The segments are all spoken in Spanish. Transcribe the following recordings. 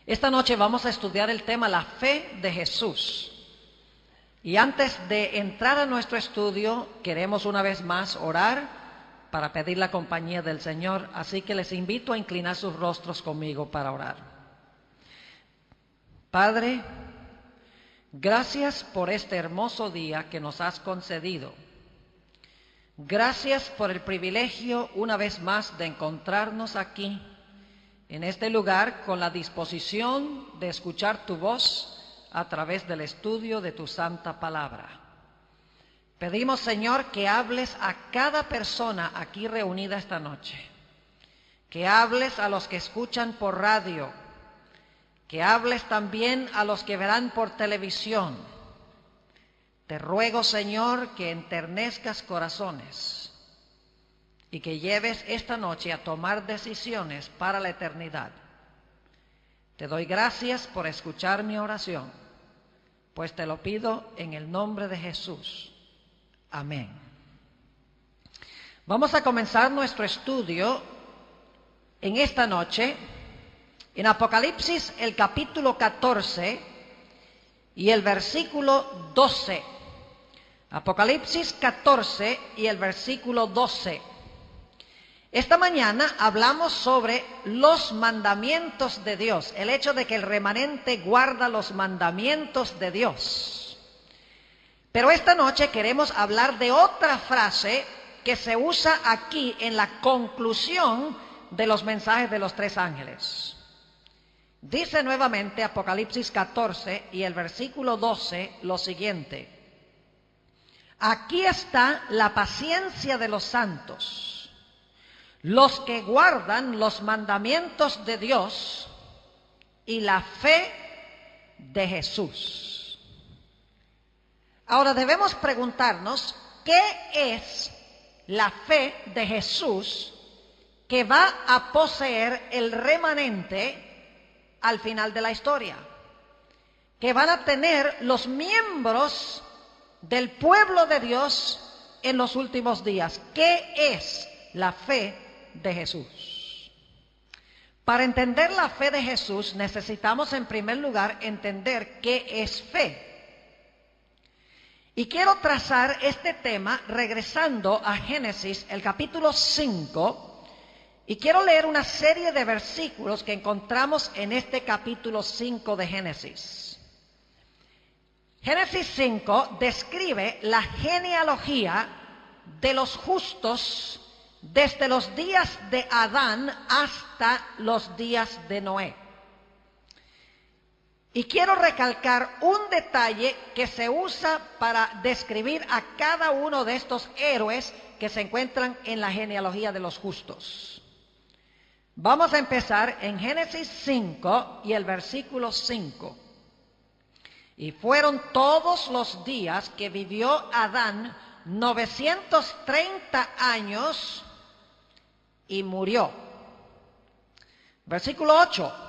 Esta noche vamos a estudiar el tema la fe de Jesús. Y antes de entrar a nuestro estudio, queremos una vez más orar para pedir la compañía del Señor. Así que les invito a inclinar sus rostros conmigo para orar. Padre, gracias por este hermoso día que nos has concedido. Gracias por el privilegio una vez más de encontrarnos aquí, en este lugar, con la disposición de escuchar tu voz a través del estudio de tu santa palabra. Pedimos, Señor, que hables a cada persona aquí reunida esta noche, que hables a los que escuchan por radio, que hables también a los que verán por televisión. Te ruego, Señor, que enternezcas corazones y que lleves esta noche a tomar decisiones para la eternidad. Te doy gracias por escuchar mi oración, pues te lo pido en el nombre de Jesús. Amén. Vamos a comenzar nuestro estudio en esta noche en Apocalipsis, el capítulo 14 y el versículo 12. Apocalipsis 14 y el versículo 12. Esta mañana hablamos sobre los mandamientos de Dios, el hecho de que el remanente guarda los mandamientos de Dios. Pero esta noche queremos hablar de otra frase que se usa aquí en la conclusión de los mensajes de los tres ángeles. Dice nuevamente Apocalipsis 14 y el versículo 12 lo siguiente: aquí está la paciencia de los santos, los que guardan los mandamientos de Dios y la fe de Jesús. Ahora debemos preguntarnos, ¿qué es la fe de Jesús que va a poseer el remanente al final de la historia? Que van a tener los miembros del pueblo de Dios en los últimos días. ¿Qué es la fe de Jesús? Para entender la fe de Jesús necesitamos en primer lugar entender qué es fe. Y quiero trazar este tema regresando a Génesis, el capítulo 5, y quiero leer una serie de versículos que encontramos en este capítulo 5 de Génesis. Génesis 5 describe la genealogía de los justos desde los días de Adán hasta los días de Noé. Y quiero recalcar un detalle que se usa para describir a cada uno de estos héroes que se encuentran en la genealogía de los justos. Vamos a empezar en Génesis 5 y el versículo 5. Y fueron todos los días que vivió Adán 930 años y murió. Versículo 8.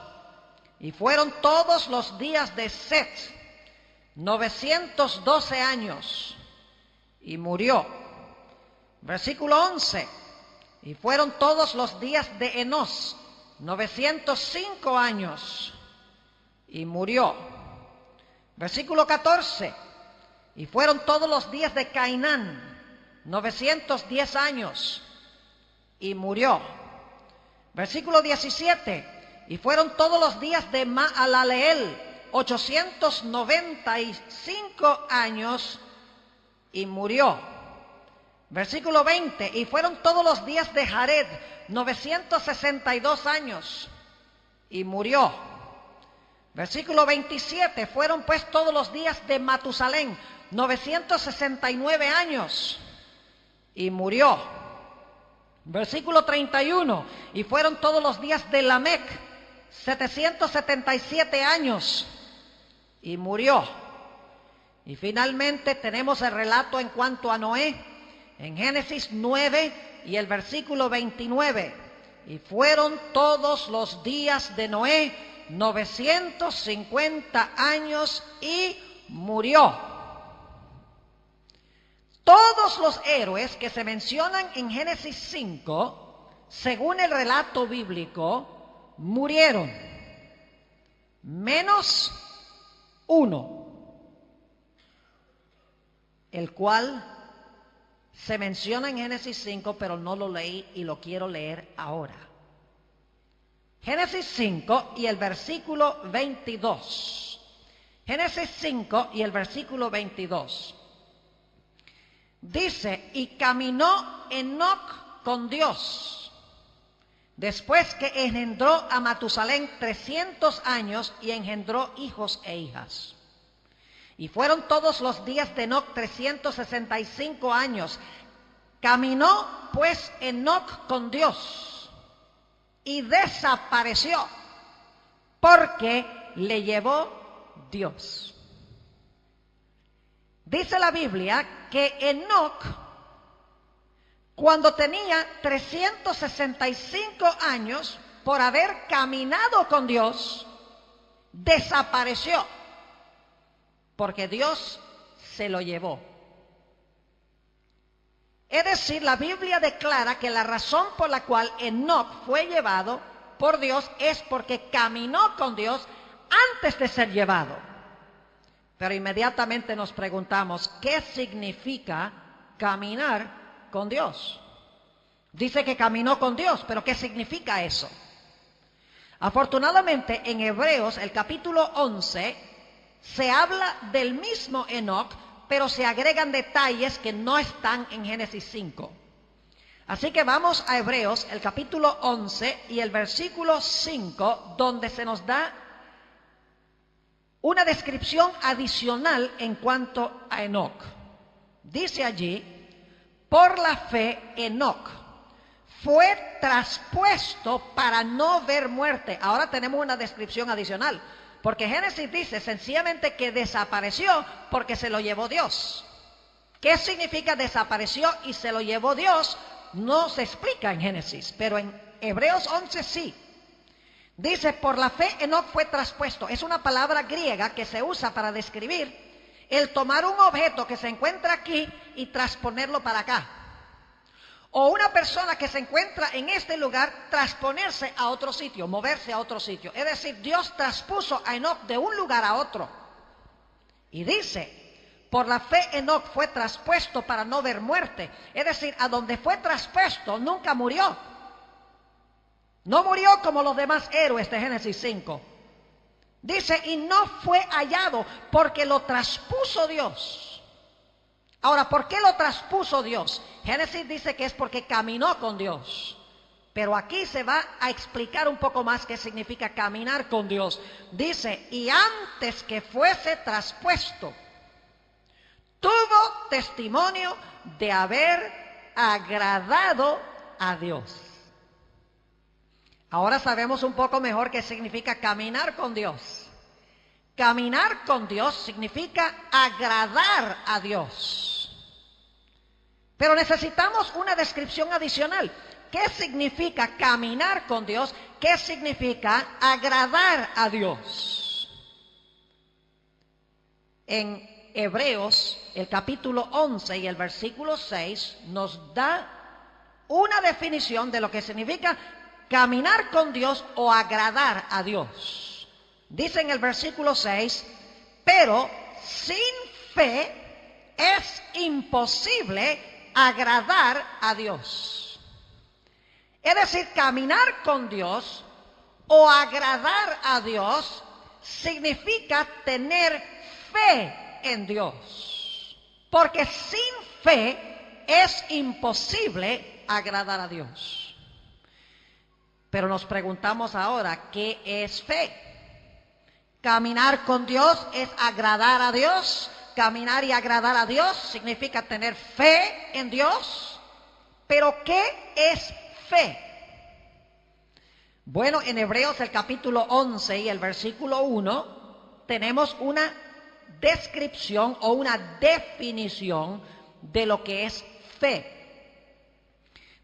Y fueron todos los días de Set 912 años y murió. Versículo 11. Y fueron todos los días de Enos 905 años y murió. Versículo 14. Y fueron todos los días de Cainán 910 años y murió. Versículo 17. Y fueron todos los días de Maalaleel 895 años y murió. Versículo 20. Y fueron todos los días de Jared 962 años y murió. Versículo 27. Fueron pues todos los días de Matusalén 969 años y murió. Versículo 31. Y fueron todos los días de Lamec 777 años y murió. Y finalmente tenemos el relato en cuanto a Noé en Génesis 9 y el versículo 29. Y fueron todos los días de Noé 950 años y murió. Todos los héroes que se mencionan en Génesis 5, según el relato bíblico, murieron. menos 1, el cual se menciona en Génesis 5, pero no lo leí y lo quiero leer ahora. Génesis 5 y el versículo 22. Génesis 5 y el versículo 22. Dice, y caminó Enoc con Dios, después que engendró a Matusalén 300 años y engendró hijos e hijas. Y fueron todos los días de Enoc 365 años. Caminó pues Enoc con Dios y desapareció porque le llevó Dios. Dice la Biblia que Enoc, cuando tenía 365 años, por haber caminado con Dios, desapareció, porque Dios se lo llevó. Es decir, la Biblia declara que la razón por la cual Enoc fue llevado por Dios es porque caminó con Dios antes de ser llevado. Pero inmediatamente nos preguntamos, ¿qué significa caminar con Dios? Dice que caminó con Dios, pero ¿qué significa eso? Afortunadamente, en Hebreos, el capítulo 11, se habla del mismo Enoc, pero se agregan detalles que no están en Génesis 5. Así que vamos a Hebreos, el capítulo 11 y el versículo 5, donde se nos da una descripción adicional en cuanto a Enoc. Dice allí, por la fe Enoc fue traspuesto para no ver muerte. Ahora tenemos una descripción adicional, porque Génesis dice sencillamente que desapareció porque se lo llevó Dios. ¿Qué significa desapareció y se lo llevó Dios? No se explica en Génesis, pero en Hebreos 11 sí. Dice, por la fe Enoc fue traspuesto. Es una palabra griega que se usa para describir el tomar un objeto que se encuentra aquí y transponerlo para acá. O una persona que se encuentra en este lugar, transponerse a otro sitio, moverse a otro sitio. Es decir, Dios traspuso a Enoc de un lugar a otro. Y dice, por la fe Enoc fue traspuesto para no ver muerte. Es decir, a donde fue traspuesto nunca murió. No murió como los demás héroes de Génesis 5. Dice, y no fue hallado porque lo traspuso Dios. Ahora, ¿por qué lo traspuso Dios? Génesis dice que es porque caminó con Dios. Pero aquí se va a explicar un poco más qué significa caminar con Dios. Dice, y antes que fuese traspuesto, tuvo testimonio de haber agradado a Dios. Ahora sabemos un poco mejor qué significa caminar con Dios. Caminar con Dios significa agradar a Dios. Pero necesitamos una descripción adicional. ¿Qué significa caminar con Dios? ¿Qué significa agradar a Dios? En Hebreos, el capítulo 11 y el versículo 6 nos da una definición de lo que significa caminar con Dios o agradar a Dios. Dice en el versículo 6, pero sin fe es imposible agradar a Dios. Es decir, caminar con Dios o agradar a Dios significa tener fe en Dios. Porque sin fe es imposible agradar a Dios. Pero nos preguntamos ahora, ¿qué es fe? Caminar con Dios es agradar a Dios. Caminar y agradar a Dios significa tener fe en Dios. Pero ¿qué es fe? Bueno, en Hebreos el capítulo 11 y el versículo 1 tenemos una descripción o una definición de lo que es fe.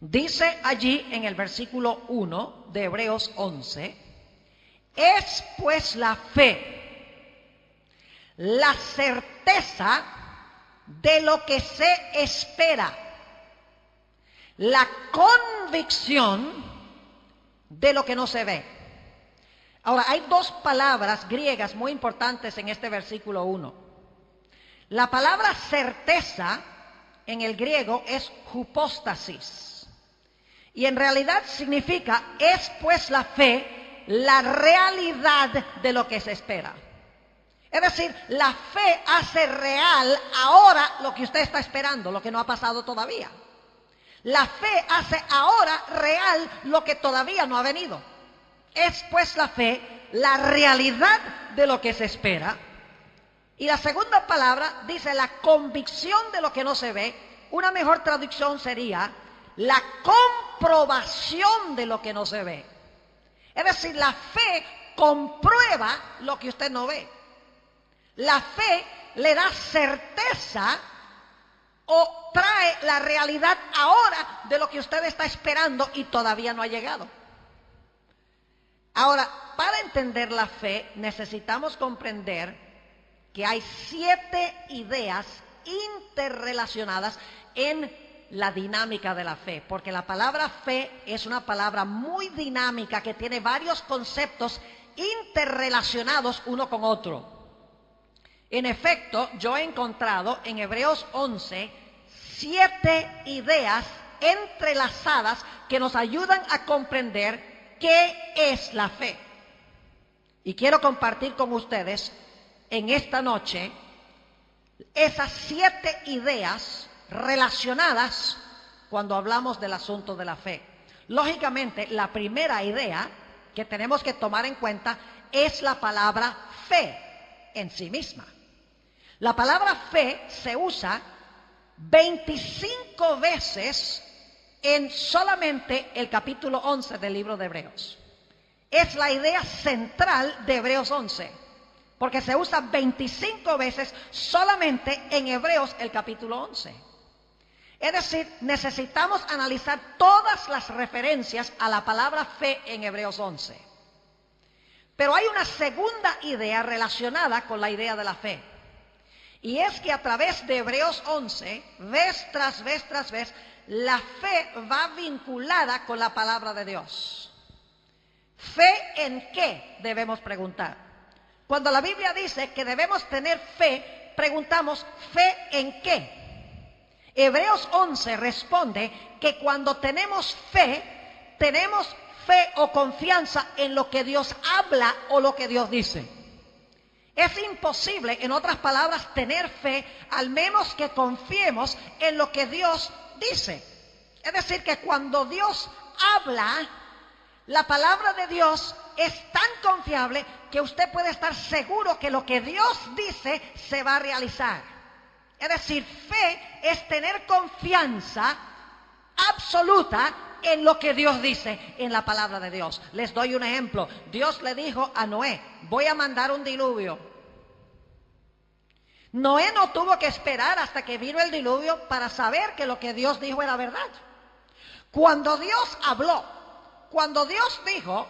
Dice allí en el versículo 1 de Hebreos 11, es pues la fe, la certeza de lo que se espera, la convicción de lo que no se ve. Ahora, hay dos palabras griegas muy importantes en este versículo 1. La palabra certeza en el griego es hypostasis. Y en realidad significa, es pues la fe, la realidad de lo que se espera. Es decir, la fe hace real ahora lo que usted está esperando, lo que no ha pasado todavía. La fe hace ahora real lo que todavía no ha venido. Es pues la fe la realidad de lo que se espera. Y la segunda palabra dice la convicción de lo que no se ve. Una mejor traducción sería la comprobación de lo que no se ve. Es decir, la fe comprueba lo que usted no ve. La fe le da certeza o trae la realidad ahora de lo que usted está esperando y todavía no ha llegado. Ahora, para entender la fe necesitamos comprender que hay 7 ideas interrelacionadas en la dinámica de la fe, porque la palabra fe es una palabra muy dinámica que tiene varios conceptos interrelacionados uno con otro. En efecto, yo he encontrado en Hebreos 11 7 ideas entrelazadas que nos ayudan a comprender qué es la fe. Y quiero compartir con ustedes en esta noche esas 7 ideas relacionadas cuando hablamos del asunto de la fe. Lógicamente, la primera idea que tenemos que tomar en cuenta es la palabra fe en sí misma. La palabra fe se usa 25 veces en solamente el capítulo 11 del libro de Hebreos. Es la idea central de Hebreos 11, porque se usa 25 veces solamente en Hebreos el capítulo 11. Es decir, necesitamos analizar todas las referencias a la palabra fe en Hebreos 11. Pero hay una segunda idea relacionada con la idea de la fe. Y es que a través de Hebreos 11, vez tras vez tras vez, la fe va vinculada con la palabra de Dios. ¿Fe en qué? Debemos preguntar. Cuando la Biblia dice que debemos tener fe, preguntamos, ¿fe en qué? Hebreos 11 responde que cuando tenemos fe o confianza en lo que Dios habla o lo que Dios dice. Es imposible, en otras palabras, tener fe al menos que confiemos en lo que Dios dice. Es decir, que cuando Dios habla, la palabra de Dios es tan confiable que usted puede estar seguro que lo que Dios dice se va a realizar. Es decir, fe es tener confianza absoluta en lo que Dios dice en la palabra de Dios. Les doy un ejemplo. Dios le dijo a Noé, voy a mandar un diluvio. Noé no tuvo que esperar hasta que vino el diluvio para saber que lo que Dios dijo era verdad. Cuando Dios habló, cuando Dios dijo,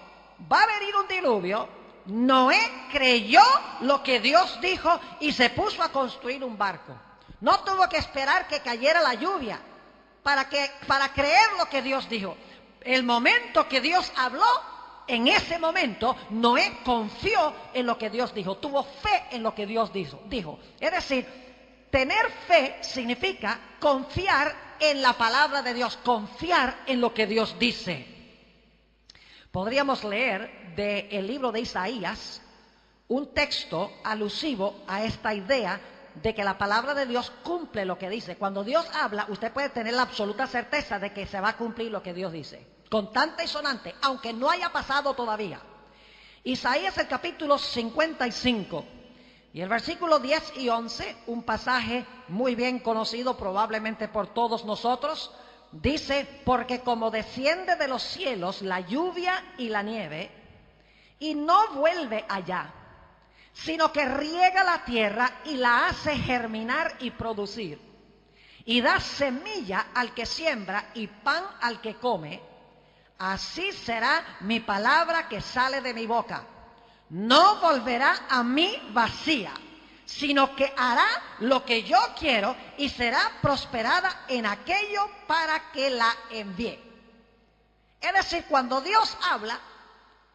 va a venir un diluvio, Noé creyó lo que Dios dijo y se puso a construir un barco. No tuvo que esperar que cayera la lluvia para creer lo que Dios dijo. El momento que Dios habló, en ese momento Noé confió en lo que Dios dijo, tuvo fe en lo que Dios dijo. Es decir, tener fe significa confiar en la palabra de Dios, confiar en lo que Dios dice. Podríamos leer del libro de Isaías un texto alusivo a esta idea de que la palabra de Dios cumple lo que dice. Cuando Dios habla, usted puede tener la absoluta certeza de que se va a cumplir lo que Dios dice, constante y sonante, aunque no haya pasado todavía. Isaías el capítulo 55 y el versículo 10 y 11, un pasaje muy bien conocido probablemente por todos nosotros, dice, porque como desciende de los cielos la lluvia y la nieve, y no vuelve allá, sino que riega la tierra y la hace germinar y producir, y da semilla al que siembra y pan al que come, así será mi palabra que sale de mi boca. No volverá a mí vacía, sino que hará lo que yo quiero y será prosperada en aquello para que la envíe. Es decir, cuando Dios habla,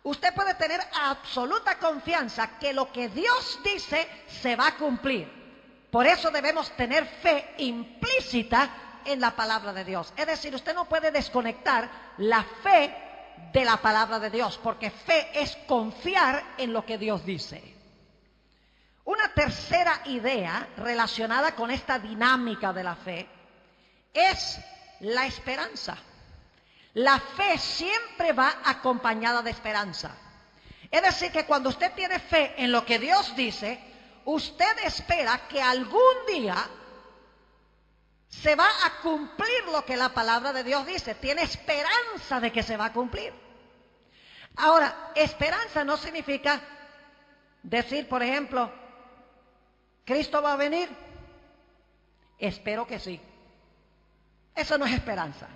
usted puede tener absoluta confianza que lo que Dios dice se va a cumplir. Por eso debemos tener fe implícita en la palabra de Dios. Es decir, usted no puede desconectar la fe de la palabra de Dios, porque fe es confiar en lo que Dios dice. Una tercera idea relacionada con esta dinámica de la fe es la esperanza. La fe siempre va acompañada de esperanza. Es decir, que cuando usted tiene fe en lo que Dios dice, usted espera que algún día se va a cumplir lo que la palabra de Dios dice. Tiene esperanza de que se va a cumplir. Ahora, esperanza no significa decir, por ejemplo, ¿Cristo va a venir? Espero que sí. Eso no es esperanza.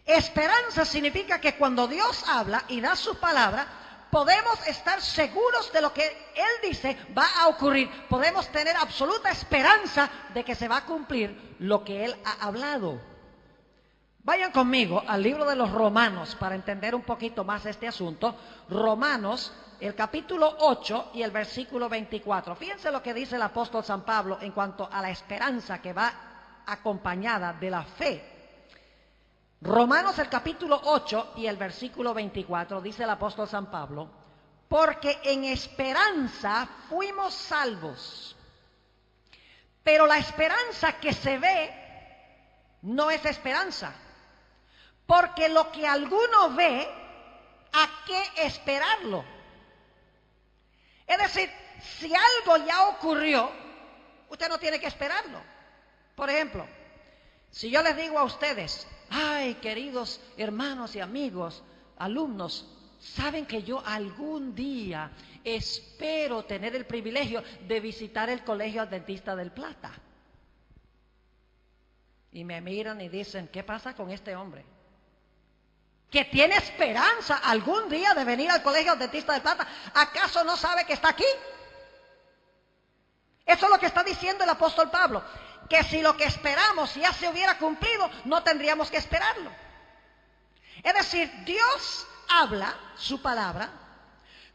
Esperanza significa que cuando Dios habla y da su palabra, podemos estar seguros de lo que Él dice va a ocurrir. Podemos tener absoluta esperanza de que se va a cumplir lo que Él ha hablado. Vayan conmigo al libro de los Romanos para entender un poquito más este asunto. Romanos, el capítulo 8 y el versículo 24. Fíjense lo que dice el apóstol San Pablo en cuanto a la esperanza que va acompañada de la fe. Romanos, el capítulo 8 y el versículo 24, dice el apóstol San Pablo: porque en esperanza fuimos salvos. Pero la esperanza que se ve no es esperanza. Porque lo que alguno ve, ¿a qué esperarlo? Es decir, si algo ya ocurrió, usted no tiene que esperarlo. Por ejemplo, si yo les digo a ustedes: ay, queridos hermanos y amigos, alumnos, saben que yo algún día espero tener el privilegio de visitar el Colegio Adventista del Plata. Y me miran y dicen: ¿qué pasa con este hombre? Que tiene esperanza algún día de venir al Colegio Adventista del Plata. ¿Acaso no sabe que está aquí? Eso es lo que está diciendo el apóstol Pablo. Que si lo que esperamos ya se hubiera cumplido, no tendríamos que esperarlo. Es decir, Dios habla su palabra,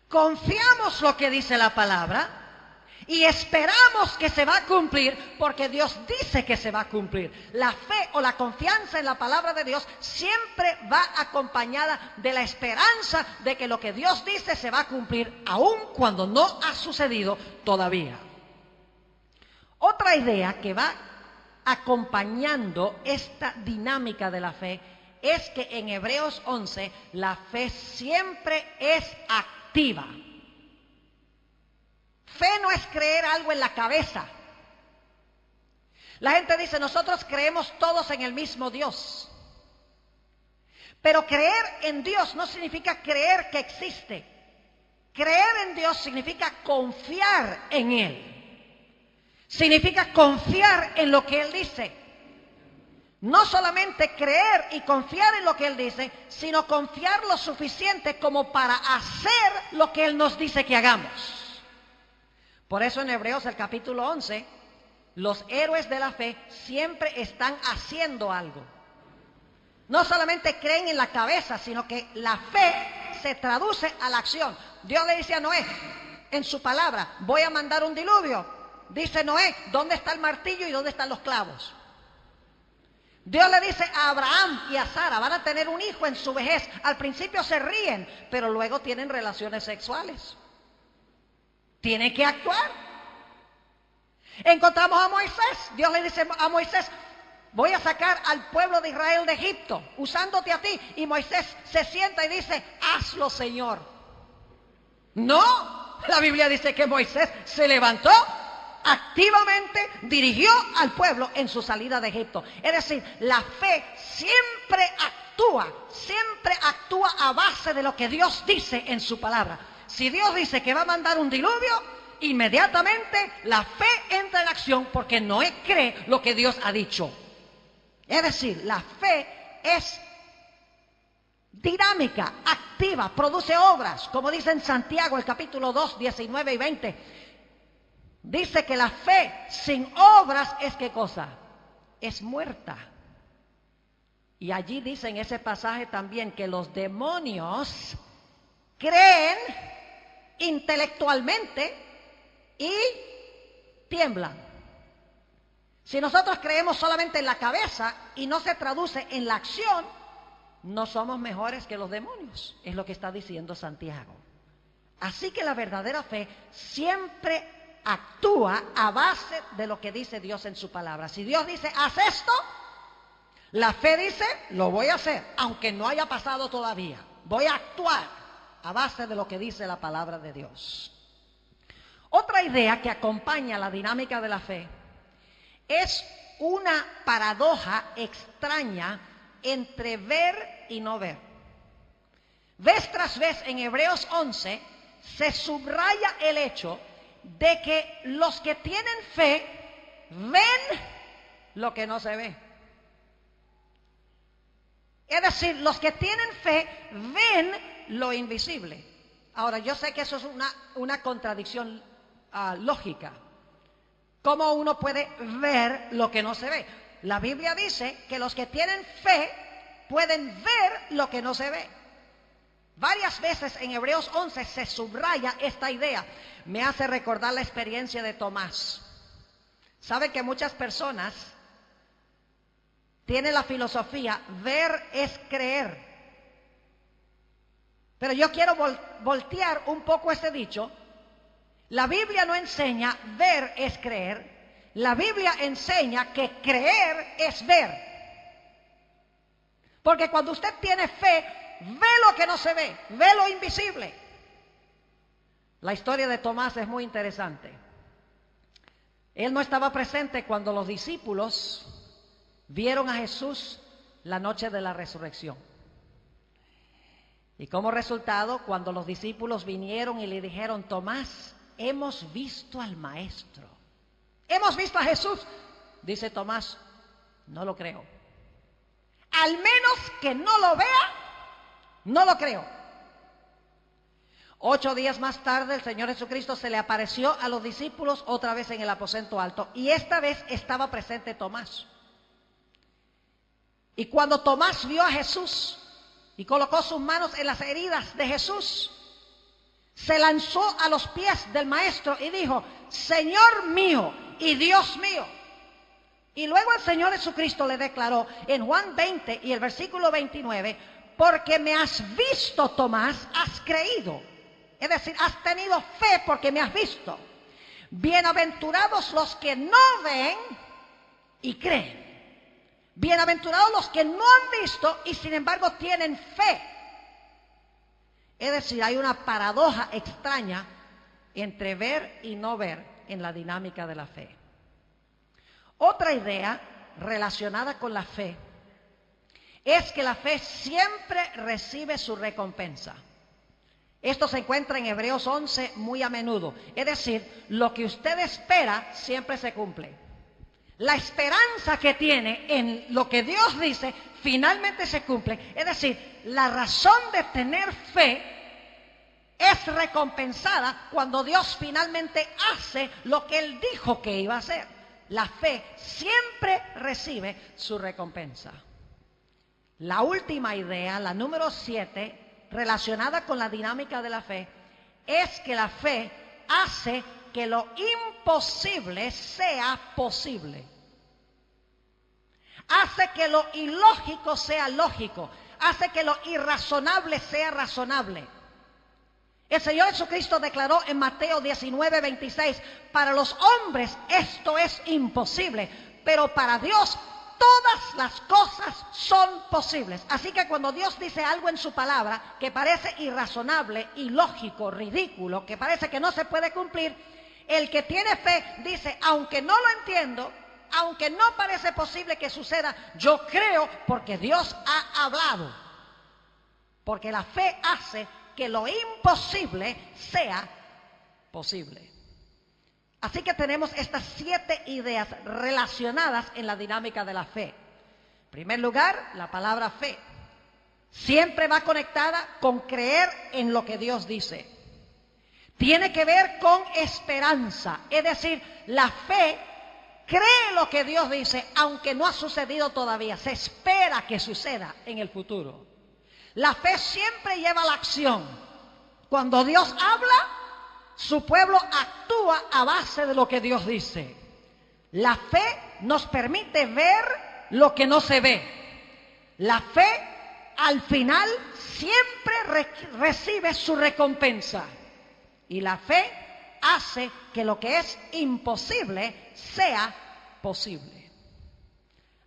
confiamos lo que dice la palabra y esperamos que se va a cumplir porque Dios dice que se va a cumplir. La fe o la confianza en la palabra de Dios siempre va acompañada de la esperanza de que lo que Dios dice se va a cumplir, aun cuando no ha sucedido todavía. Otra idea que va acompañando esta dinámica de la fe es que en Hebreos 11 la fe siempre es activa. Fe no es creer algo en la cabeza. La gente dice: nosotros creemos todos en el mismo Dios. Pero creer en Dios no significa creer que existe. Creer en Dios significa confiar en Él. Significa confiar en lo que Él dice. No solamente creer y confiar en lo que Él dice, sino confiar lo suficiente como para hacer lo que Él nos dice que hagamos. Por eso en Hebreos, el capítulo 11, los héroes de la fe siempre están haciendo algo. No solamente creen en la cabeza, sino que la fe se traduce a la acción. Dios le dice a Noé en su palabra: voy a mandar un diluvio. Dice Noé: ¿dónde está el martillo y dónde están los clavos? Dios le dice a Abraham y a Sara: van a tener un hijo en su vejez. Al principio se ríen, pero luego tienen relaciones sexuales. Tiene que actuar. Encontramos a Moisés. Dios le dice a Moisés: voy a sacar al pueblo de Israel de Egipto usándote a ti. Y Moisés se sienta y dice: hazlo, Señor. No, la Biblia dice que Moisés se levantó, activamente dirigió al pueblo en su salida de Egipto. Es decir, la fe siempre actúa a base de lo que Dios dice en su palabra. Si Dios dice que va a mandar un diluvio, inmediatamente la fe entra en acción porque Noé cree lo que Dios ha dicho. Es decir, la fe es dinámica, activa, produce obras. Como dice en Santiago, el capítulo 2, 19 y 20. Dice que la fe sin obras es ¿qué cosa? Es muerta. Y allí dice en ese pasaje también que los demonios creen intelectualmente y tiemblan. Si nosotros creemos solamente en la cabeza y no se traduce en la acción, no somos mejores que los demonios, es lo que está diciendo Santiago. Así que la verdadera fe siempre actúa a base de lo que dice Dios en su palabra. Si Dios dice, haz esto, la fe dice, lo voy a hacer, aunque no haya pasado todavía. Voy a actuar a base de lo que dice la palabra de Dios. Otra idea que acompaña la dinámica de la fe es una paradoja extraña entre ver y no ver. Vez tras vez en Hebreos 11 se subraya el hecho de que los que tienen fe ven lo que no se ve. Es decir, los que tienen fe ven lo invisible. Ahora, yo sé que eso es una contradicción lógica. ¿Cómo uno puede ver lo que no se ve? La Biblia dice que los que tienen fe pueden ver lo que no se ve. Varias veces en Hebreos 11 se subraya esta idea. Me hace recordar la experiencia de Tomás. ¿Sabe que muchas personas tienen la filosofía, ver es creer? Pero yo quiero voltear un poco ese dicho. La Biblia no enseña ver es creer. La Biblia enseña que creer es ver. Porque cuando usted tiene fe, ve lo que no se ve, ve lo invisible. La historia de Tomás es muy interesante. Él no estaba presente cuando los discípulos vieron a Jesús la noche de la resurrección. Y como resultado, cuando los discípulos vinieron y le dijeron, Tomás, hemos visto al Maestro, hemos visto a Jesús, dice Tomás, no lo creo. Al menos que no lo vea, no lo creo. 8 días más tarde el Señor Jesucristo se le apareció a los discípulos otra vez en el aposento alto, y esta vez estaba presente Tomás. Y cuando Tomás vio a Jesús y colocó sus manos en las heridas de Jesús, se lanzó a los pies del Maestro y dijo, Señor mío y Dios mío. Y luego el Señor Jesucristo le declaró en Juan 20 y el versículo 29, porque me has visto, Tomás, has creído. Es decir, has tenido fe porque me has visto. Bienaventurados los que no ven y creen. Bienaventurados los que no han visto y sin embargo tienen fe. Es decir, hay una paradoja extraña entre ver y no ver en la dinámica de la fe. Otra idea relacionada con la fe es que la fe siempre recibe su recompensa. Esto se encuentra en Hebreos 11 muy a menudo. Es decir, lo que usted espera siempre se cumple. La esperanza que tiene en lo que Dios dice finalmente se cumple. Es decir, la razón de tener fe es recompensada cuando Dios finalmente hace lo que Él dijo que iba a hacer. La fe siempre recibe su recompensa. La última idea, la número 7, relacionada con la dinámica de la fe, es que la fe hace que lo imposible sea posible. Hace que lo ilógico sea lógico. Hace que lo irrazonable sea razonable. El Señor Jesucristo declaró en Mateo 19:26, para los hombres esto es imposible, pero para Dios todas las cosas son posibles. Así que cuando Dios dice algo en su palabra que parece irrazonable, ilógico, ridículo, que parece que no se puede cumplir, el que tiene fe dice, aunque no lo entiendo, aunque no parece posible que suceda, yo creo porque Dios ha hablado. Porque la fe hace que lo imposible sea posible. Así que tenemos estas 7 ideas relacionadas en la dinámica de la fe. En primer lugar, la palabra fe siempre va conectada con creer en lo que Dios dice. Tiene que ver con esperanza, es decir, la fe cree lo que Dios dice, aunque no ha sucedido todavía, se espera que suceda en el futuro. La fe siempre lleva a la acción. Cuando Dios habla, su pueblo actúa a base de lo que Dios dice. La fe nos permite ver lo que no se ve. La fe al final siempre recibe su recompensa. Y la fe hace que lo que es imposible sea posible.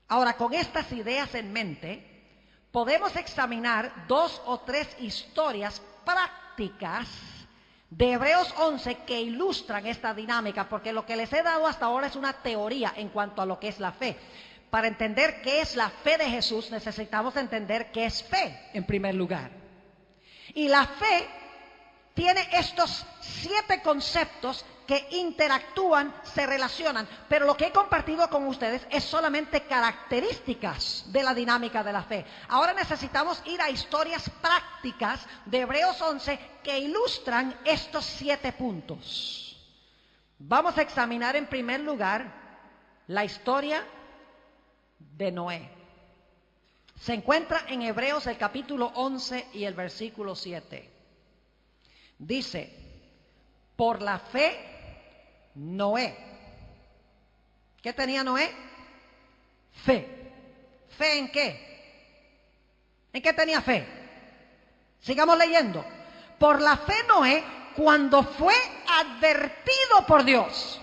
Ahora, con estas ideas en mente, podemos examinar 2 o 3 historias prácticas de Hebreos 11 que ilustran esta dinámica, porque lo que les he dado hasta ahora es una teoría en cuanto a lo que es la fe. Para entender qué es la fe de Jesús, necesitamos entender qué es fe en primer lugar. Y la fe tiene estos 7 conceptos que interactúan, se relacionan, pero lo que he compartido con ustedes es solamente características de la dinámica de la fe. Ahora necesitamos ir a historias prácticas de Hebreos 11 que ilustran estos 7 puntos. Vamos a examinar en primer lugar la historia de Noé. Se encuentra en Hebreos el capítulo 11 y el versículo 7. Dice, por la fe Noé. ¿Qué tenía Noé? Fe. ¿Fe en qué? ¿En qué tenía fe? Sigamos leyendo. Por la fe Noé, cuando fue advertido por Dios.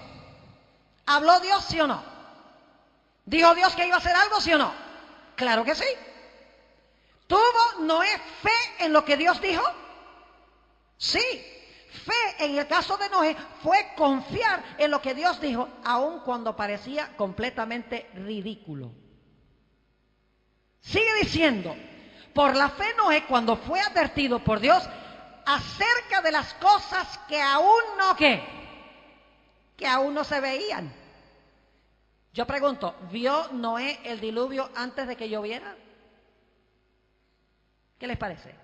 ¿Habló Dios, sí o no? ¿Dijo Dios que iba a hacer algo, sí o no? Claro que sí. ¿Tuvo Noé fe en lo que Dios dijo? Sí. Fe en el caso de Noé fue confiar en lo que Dios dijo, aun cuando parecía completamente ridículo. Sigue diciendo, por la fe Noé, cuando fue advertido por Dios acerca de las cosas que aún no, ¿qué? Que aún no se veían. Yo pregunto, ¿vio Noé el diluvio antes de que lloviera? ¿Qué les parece?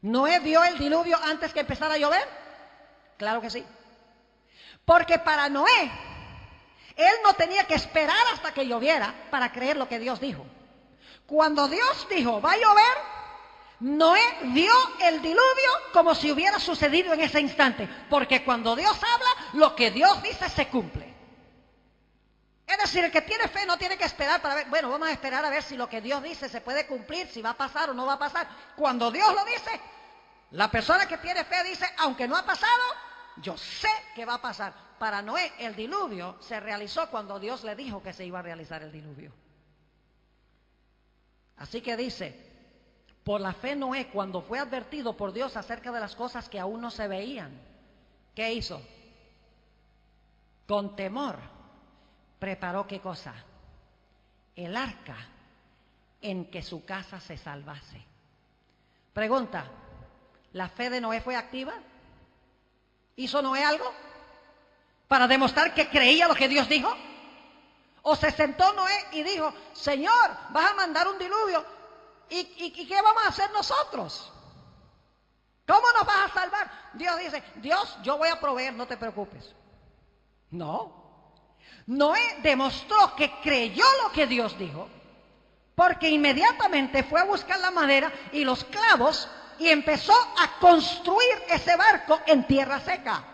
¿Noé vio el diluvio antes que empezara a llover? Claro que sí. Porque para Noé, él no tenía que esperar hasta que lloviera para creer lo que Dios dijo. Cuando Dios dijo, va a llover, Noé vio el diluvio como si hubiera sucedido en ese instante. Porque cuando Dios habla, lo que Dios dice se cumple. Es decir, el que tiene fe no tiene que esperar para ver, bueno, vamos a esperar a ver si lo que Dios dice se puede cumplir, si va a pasar o no va a pasar. Cuando Dios lo dice, la persona que tiene fe dice, aunque no ha pasado, yo sé que va a pasar. Para Noé, el diluvio se realizó cuando Dios le dijo que se iba a realizar el diluvio. Así que dice, por la fe Noé, cuando fue advertido por Dios acerca de las cosas que aún no se veían, ¿qué hizo? Con temor preparó, ¿qué cosa? El arca en que su casa se salvase. Pregunta, ¿la fe de Noé fue activa? ¿Hizo Noé algo para demostrar que creía lo que Dios dijo? ¿O se sentó Noé y dijo, Señor, vas a mandar un diluvio, ¿y qué vamos a hacer nosotros? ¿Cómo nos vas a salvar? Dios dice, Dios, yo voy a proveer, no te preocupes. No. Noé demostró que creyó lo que Dios dijo, porque inmediatamente fue a buscar la madera y los clavos y empezó a construir ese barco en tierra seca.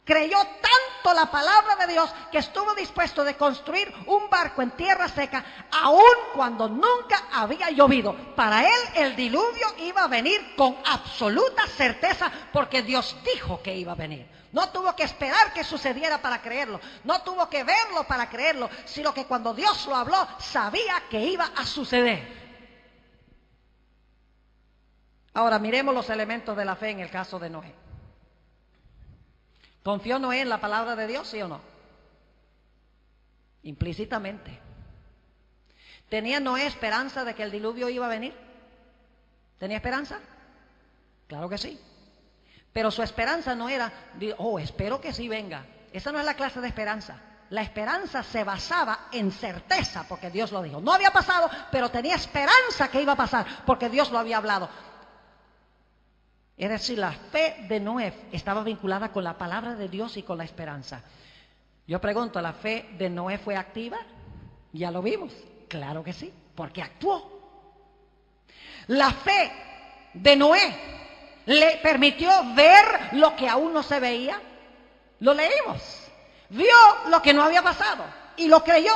Creyó tanto la palabra de Dios que estuvo dispuesto de construir un barco en tierra seca, aun cuando nunca había llovido. Para él el diluvio iba a venir con absoluta certeza, porque Dios dijo que iba a venir. No tuvo que esperar que sucediera para creerlo, no tuvo que verlo para creerlo, sino que cuando Dios lo habló, sabía que iba a suceder. Ahora miremos los elementos de la fe en el caso de Noé. ¿Confió Noé en la palabra de Dios, sí o no? Implícitamente. ¿Tenía Noé esperanza de que el diluvio iba a venir? ¿Tenía esperanza? Claro que sí. Pero su esperanza no era, espero que sí venga. Esa no es la clase de esperanza. La esperanza se basaba en certeza, porque Dios lo dijo. No había pasado, pero tenía esperanza que iba a pasar, porque Dios lo había hablado. Es decir, la fe de Noé estaba vinculada con la palabra de Dios y con la esperanza. Yo pregunto, ¿la fe de Noé fue activa? Ya lo vimos. Claro que sí, porque actuó. La fe de Noé le permitió ver lo que aún no se veía. Lo leímos. Vio lo que no había pasado y lo creyó,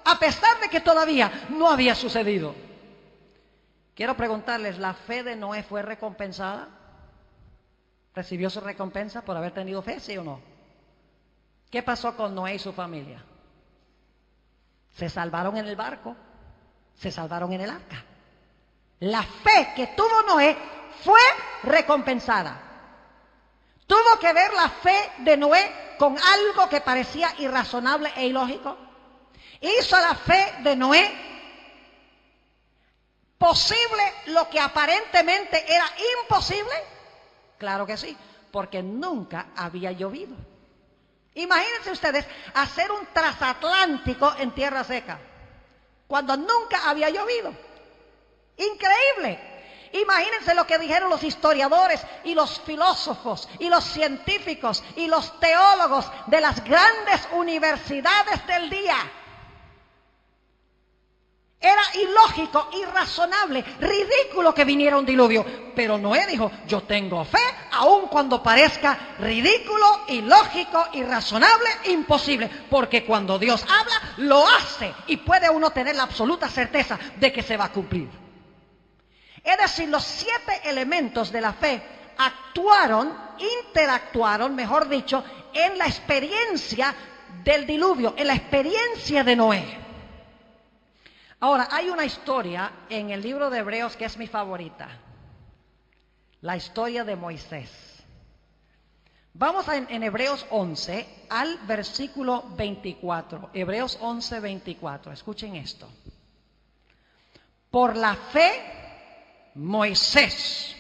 a pesar de que todavía no había sucedido. Quiero preguntarles, ¿la fe de Noé fue recompensada? ¿Recibió su recompensa por haber tenido fe, sí o no? ¿Qué pasó con Noé y su familia? Se salvaron en el barco, se salvaron en el arca. La fe que tuvo Noé fue recompensada. ¿Tuvo que ver la fe de Noé con algo que parecía irrazonable e ilógico? ¿Hizo la fe de Noé posible lo que aparentemente era imposible? Claro que sí, porque nunca había llovido. Imagínense ustedes hacer un transatlántico en tierra seca, cuando nunca había llovido. Increíble. Imagínense lo que dijeron los historiadores y los filósofos y los científicos y los teólogos de las grandes universidades del día. Era ilógico, irrazonable, ridículo que viniera un diluvio. Pero Noé dijo, yo tengo fe, aun cuando parezca ridículo, ilógico, irrazonable, imposible. Porque cuando Dios habla, lo hace. Y puede uno tener la absoluta certeza de que se va a cumplir. Es decir, los 7 elementos de la fe interactuaron, mejor dicho, en la experiencia del diluvio, en la experiencia de Noé. Ahora, hay una historia en el libro de Hebreos que es mi favorita. La historia de Moisés. Vamos en Hebreos 11 al versículo 24. Hebreos 11, 24. Escuchen esto. Por la fe, Moisés,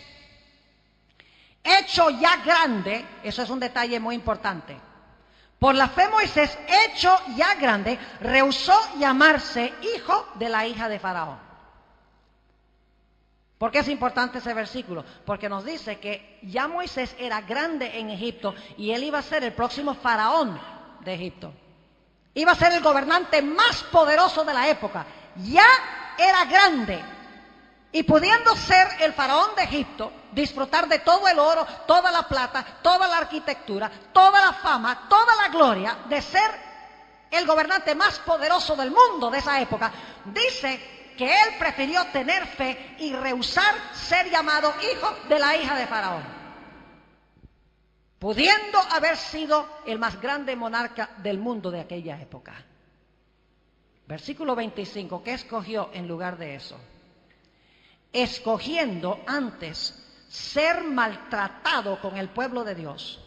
hecho ya grande, eso es un detalle muy importante. Por la fe Moisés, hecho ya grande, rehusó llamarse hijo de la hija de Faraón. ¿Por qué es importante ese versículo? Porque nos dice que ya Moisés era grande en Egipto y él iba a ser el próximo faraón de Egipto. Iba a ser el gobernante más poderoso de la época. Ya era grande. Y pudiendo ser el faraón de Egipto, disfrutar de todo el oro, toda la plata, toda la arquitectura, toda la fama, toda la gloria de ser el gobernante más poderoso del mundo de esa época, dice que él prefirió tener fe y rehusar ser llamado hijo de la hija de Faraón, pudiendo haber sido el más grande monarca del mundo de aquella época. Versículo 25, ¿qué escogió en lugar de eso? Escogiendo antes ser maltratado con el pueblo de Dios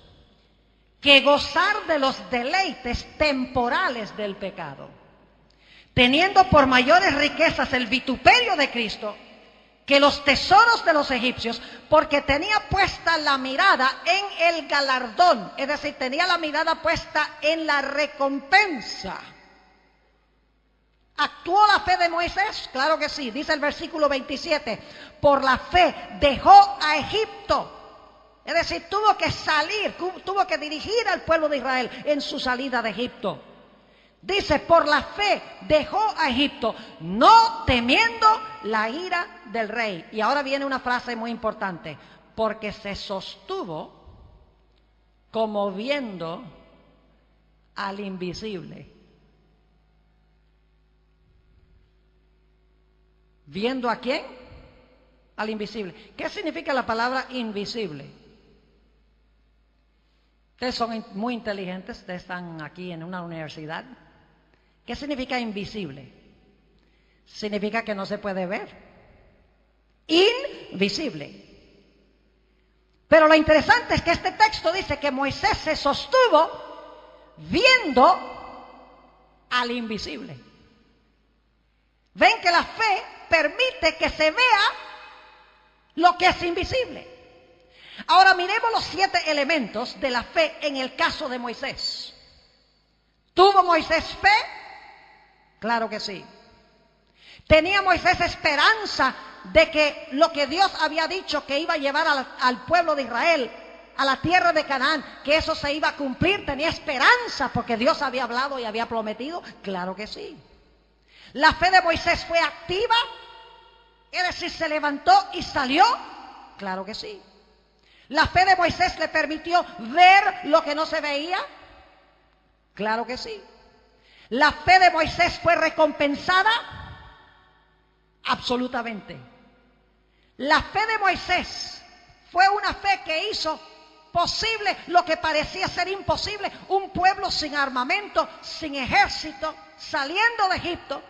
que gozar de los deleites temporales del pecado, teniendo por mayores riquezas el vituperio de Cristo que los tesoros de los egipcios, porque tenía puesta la mirada en el galardón, es decir, tenía la mirada puesta en la recompensa. ¿Actuó la fe de Moisés? Claro que sí. Dice el versículo 27, por la fe dejó a Egipto. Es decir, tuvo que salir, tuvo que dirigir al pueblo de Israel en su salida de Egipto. Dice, por la fe dejó a Egipto, no temiendo la ira del rey. Y ahora viene una frase muy importante, porque se sostuvo como viendo al invisible. ¿Viendo a quién? Al invisible. ¿Qué significa la palabra invisible? Ustedes son muy inteligentes, ustedes están aquí en una universidad. ¿Qué significa invisible? Significa que no se puede ver. Invisible. Pero lo interesante es que este texto dice que Moisés se sostuvo viendo al invisible. Ven que la fe permite que se vea lo que es invisible. Ahora miremos los 7 elementos de la fe en el caso de Moisés. ¿Tuvo Moisés fe? Claro que sí. ¿Tenía Moisés esperanza de que lo que Dios había dicho que iba a llevar al pueblo de Israel a la tierra de Canaán, que eso se iba a cumplir? ¿Tenía esperanza porque Dios había hablado y había prometido? Claro que sí. ¿La fe de Moisés fue activa? Es decir, ¿se levantó y salió? Claro que sí. ¿La fe de Moisés le permitió ver lo que no se veía? Claro que sí. ¿La fe de Moisés fue recompensada? Absolutamente. La fe de Moisés fue una fe que hizo posible lo que parecía ser imposible. Un pueblo sin armamento, sin ejército, saliendo de Egipto.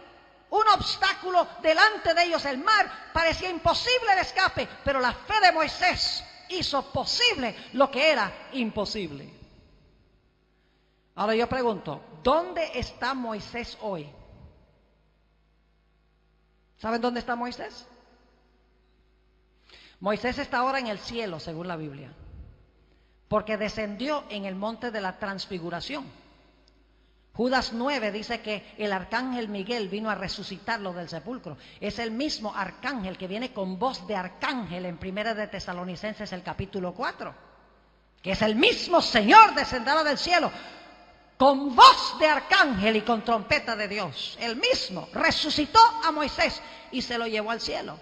Un obstáculo delante de ellos, el mar, parecía imposible el escape, pero la fe de Moisés hizo posible lo que era imposible. Ahora yo pregunto, ¿dónde está Moisés hoy? ¿Saben dónde está Moisés? Moisés está ahora en el cielo, según la Biblia, porque descendió en el monte de la transfiguración. Judas 9 dice que el arcángel Miguel vino a resucitarlo del sepulcro. Es el mismo arcángel que viene con voz de arcángel en Primera de Tesalonicenses, el capítulo 4. Que es el mismo Señor descendido del cielo, con voz de arcángel y con trompeta de Dios. El mismo resucitó a Moisés y se lo llevó al cielo.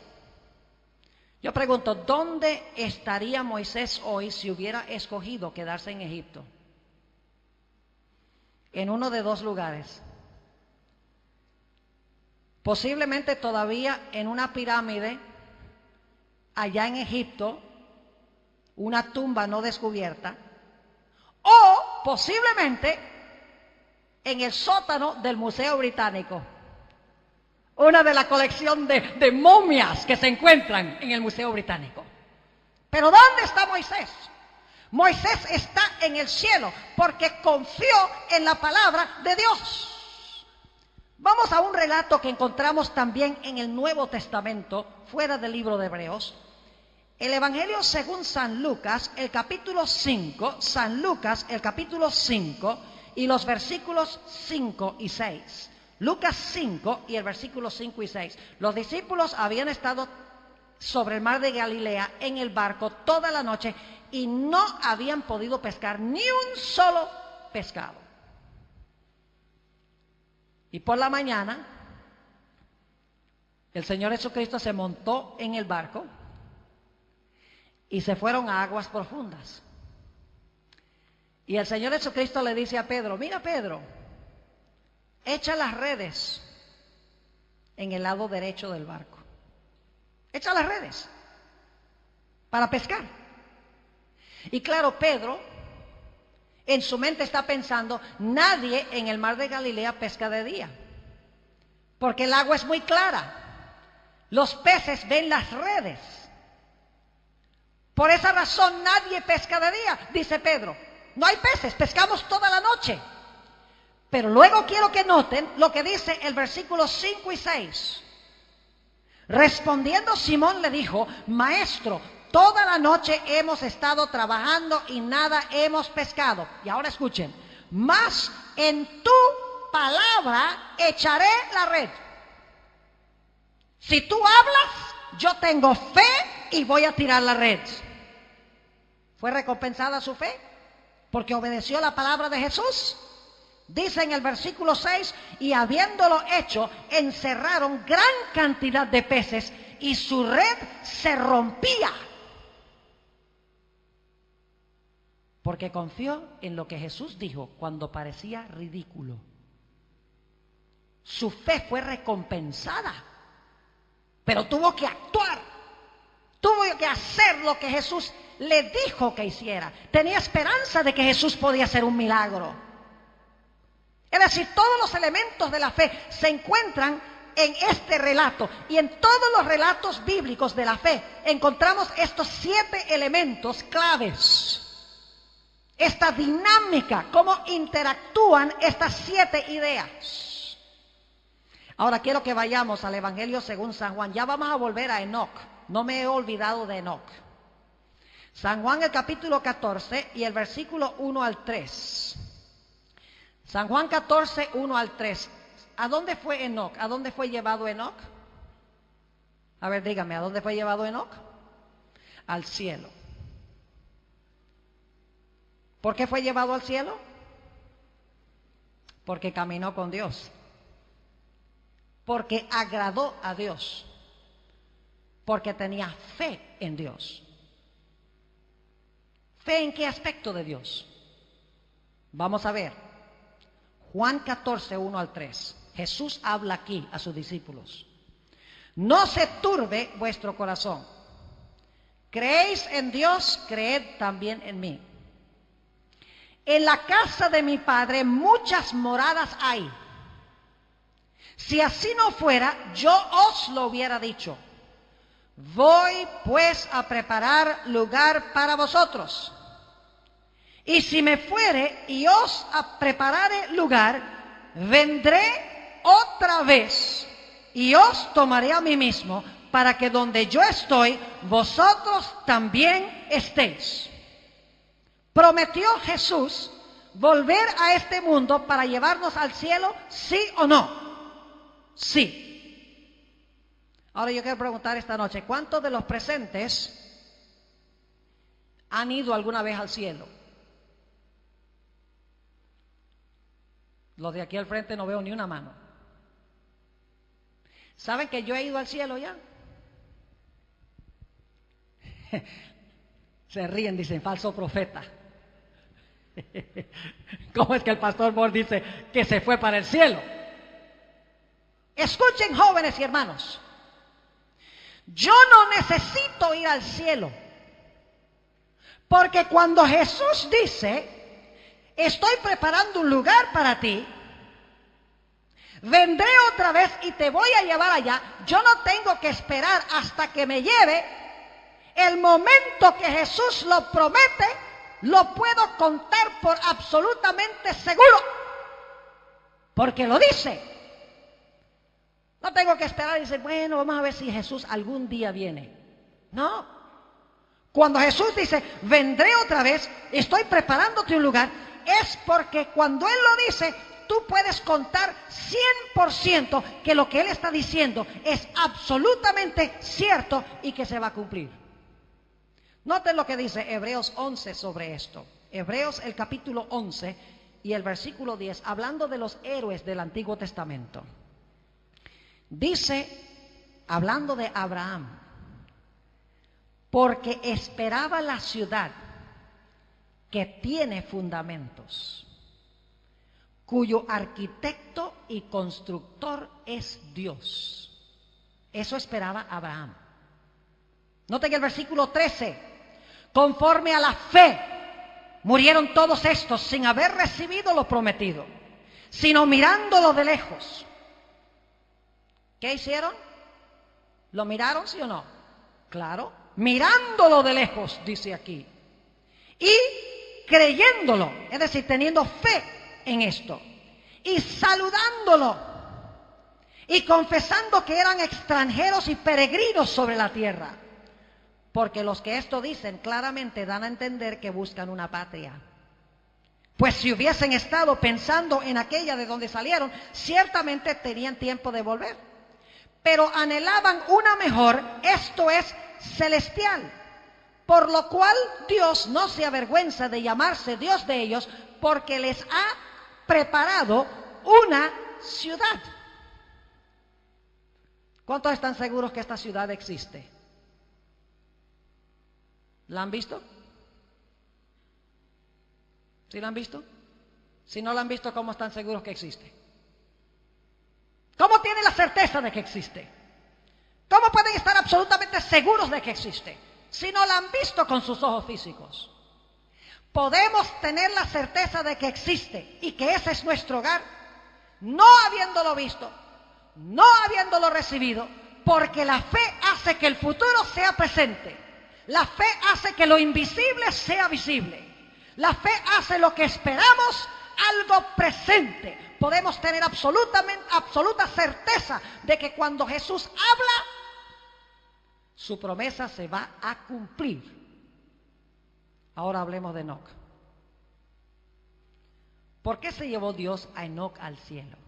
Yo pregunto, ¿dónde estaría Moisés hoy si hubiera escogido quedarse en Egipto? En uno de dos lugares. Posiblemente todavía en una pirámide allá en Egipto, una tumba no descubierta, o posiblemente en el sótano del Museo Británico, una de la colección de momias que se encuentran en el Museo Británico. Pero ¿dónde está Moisés? Moisés está en el cielo porque confió en la palabra de Dios. Vamos a un relato que encontramos también en el Nuevo Testamento, fuera del libro de Hebreos. El Evangelio según San Lucas, el capítulo 5, San Lucas, el capítulo 5 y los versículos 5 y 6. Lucas 5 y el versículo 5 y 6. Los discípulos habían estado sobre el mar de Galilea en el barco toda la noche y no habían podido pescar ni un solo pescado. Y por la mañana el Señor Jesucristo se montó en el barco y se fueron a aguas profundas. Y el Señor Jesucristo le dice a Pedro: mira, Pedro, echa las redes en el lado derecho del barco. Echa las redes para pescar. Y claro, Pedro en su mente está pensando: nadie en el mar de Galilea pesca de día, porque el agua es muy clara. Los peces ven las redes. Por esa razón nadie pesca de día, dice Pedro. No hay peces, pescamos toda la noche. Pero luego quiero que noten lo que dice el versículo 5 y 6. Respondiendo Simón le dijo: Maestro, toda la noche hemos estado trabajando y nada hemos pescado. Y ahora escuchen: mas en tu palabra echaré la red. Si tú hablas, yo tengo fe y voy a tirar la red. ¿Fue recompensada su fe? Porque obedeció la palabra de Jesús. Dice en el versículo 6, y habiéndolo hecho, encerraron gran cantidad de peces y su red se rompía. Porque confió en lo que Jesús dijo cuando parecía ridículo. Su fe fue recompensada, pero tuvo que actuar. Tuvo que hacer lo que Jesús le dijo que hiciera. Tenía esperanza de que Jesús podía hacer un milagro. Es decir, todos los elementos de la fe se encuentran en este relato. Y en todos los relatos bíblicos de la fe encontramos estos 7 elementos claves. Esta dinámica, cómo interactúan estas 7 ideas. Ahora quiero que vayamos al Evangelio según San Juan. Ya vamos a volver a Enoc. No me he olvidado de Enoc. San Juan, el capítulo 14 y el versículo 1 al 3. San Juan 14, 1 al 3. ¿A dónde fue Enoc? ¿A dónde fue llevado Enoc? A ver, dígame, ¿a dónde fue llevado Enoc? Al cielo. ¿Por qué fue llevado al cielo? Porque caminó con Dios. Porque agradó a Dios. Porque tenía fe en Dios. ¿Fe en qué aspecto de Dios? Vamos a ver. Juan 14, 1 al 3. Jesús habla aquí a sus discípulos. No se turbe vuestro corazón. Creéis en Dios, creed también en mí. En la casa de mi Padre muchas moradas hay. Si así no fuera, yo os lo hubiera dicho. Voy pues a preparar lugar para vosotros. Y si me fuere y os preparare lugar, vendré otra vez y os tomaré a mí mismo, para que donde yo estoy, vosotros también estéis. ¿Prometió Jesús volver a este mundo para llevarnos al cielo? ¿Sí o no? Sí. Ahora yo quiero preguntar esta noche, ¿cuántos de los presentes han ido alguna vez al cielo? Los de aquí al frente no veo ni una mano. ¿Saben que yo he ido al cielo ya? Se ríen, dicen, falso profeta. ¿Cómo es que el pastor Moore dice que se fue para el cielo? Escuchen, jóvenes y hermanos. Yo no necesito ir al cielo. Porque cuando Jesús dice, estoy preparando un lugar para ti, vendré otra vez y te voy a llevar allá, yo no tengo que esperar hasta que me lleve. El momento que Jesús lo promete, lo puedo contar por absolutamente seguro, porque lo dice. No tengo que esperar y decir, bueno, vamos a ver si Jesús algún día viene. No. Cuando Jesús dice, vendré otra vez, estoy preparándote un lugar, es porque cuando Él lo dice, tú puedes contar 100% que lo que Él está diciendo es absolutamente cierto y que se va a cumplir. Noten lo que dice Hebreos 11 sobre esto. Hebreos el capítulo 11 y el versículo 10, hablando de los héroes del Antiguo Testamento. Dice, hablando de Abraham, porque esperaba la ciudad que tiene fundamentos, cuyo arquitecto y constructor es Dios. Eso esperaba Abraham. Noten el versículo 13, conforme a la fe, murieron todos estos sin haber recibido lo prometido, sino mirándolo de lejos. ¿Qué hicieron? ¿Lo miraron, sí o no? Claro, mirándolo de lejos, dice aquí. Y creyéndolo, es decir, teniendo fe en esto. Y saludándolo. Y confesando que eran extranjeros y peregrinos sobre la tierra. Porque los que esto dicen claramente dan a entender que buscan una patria. Pues si hubiesen estado pensando en aquella de donde salieron, ciertamente tenían tiempo de volver. Pero anhelaban una mejor, esto es celestial. Por lo cual Dios no se avergüenza de llamarse Dios de ellos, porque les ha preparado una ciudad. ¿Cuántos están seguros que esta ciudad existe? ¿La han visto? ¿Sí la han visto? Si no la han visto, ¿cómo están seguros que existe? ¿Cómo tienen la certeza de que existe? ¿Cómo pueden estar absolutamente seguros de que existe si no la han visto con sus ojos físicos? Podemos tener la certeza de que existe y que ese es nuestro hogar, no habiéndolo visto, no habiéndolo recibido, porque la fe hace que el futuro sea presente. La fe hace que lo invisible sea visible. La fe hace lo que esperamos, algo presente. Podemos tener absoluta certeza de que cuando Jesús habla, su promesa se va a cumplir. Ahora hablemos de Enoc. ¿Por qué se llevó Dios a Enoc al cielo?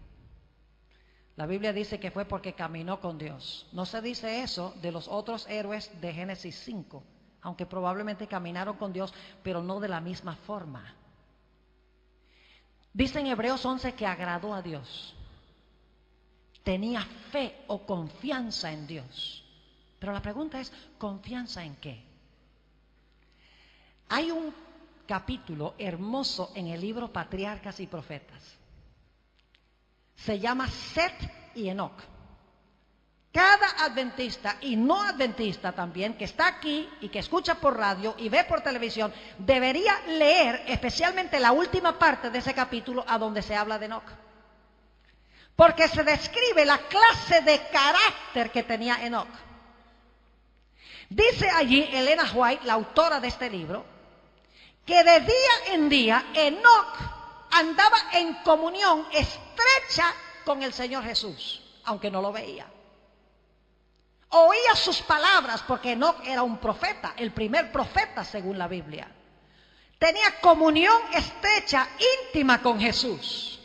La Biblia dice que fue porque caminó con Dios. No se dice eso de los otros héroes de Génesis 5, aunque probablemente caminaron con Dios, pero no de la misma forma. Dice en Hebreos 11 que agradó a Dios. Tenía fe o confianza en Dios. Pero la pregunta es, ¿confianza en qué? Hay un capítulo hermoso en el libro Patriarcas y Profetas. Se llama Set y Enoc. Cada adventista y no adventista también que está aquí y que escucha por radio y ve por televisión debería leer especialmente la última parte de ese capítulo a donde se habla de Enoc. Porque se describe la clase de carácter que tenía Enoc. Dice allí Elena White, la autora de este libro, que de día en día Enoc andaba en comunión estrecha con el Señor Jesús, aunque no lo veía. Oía sus palabras porque Enoc era un profeta, el primer profeta según la Biblia. Tenía comunión estrecha, íntima con Jesús.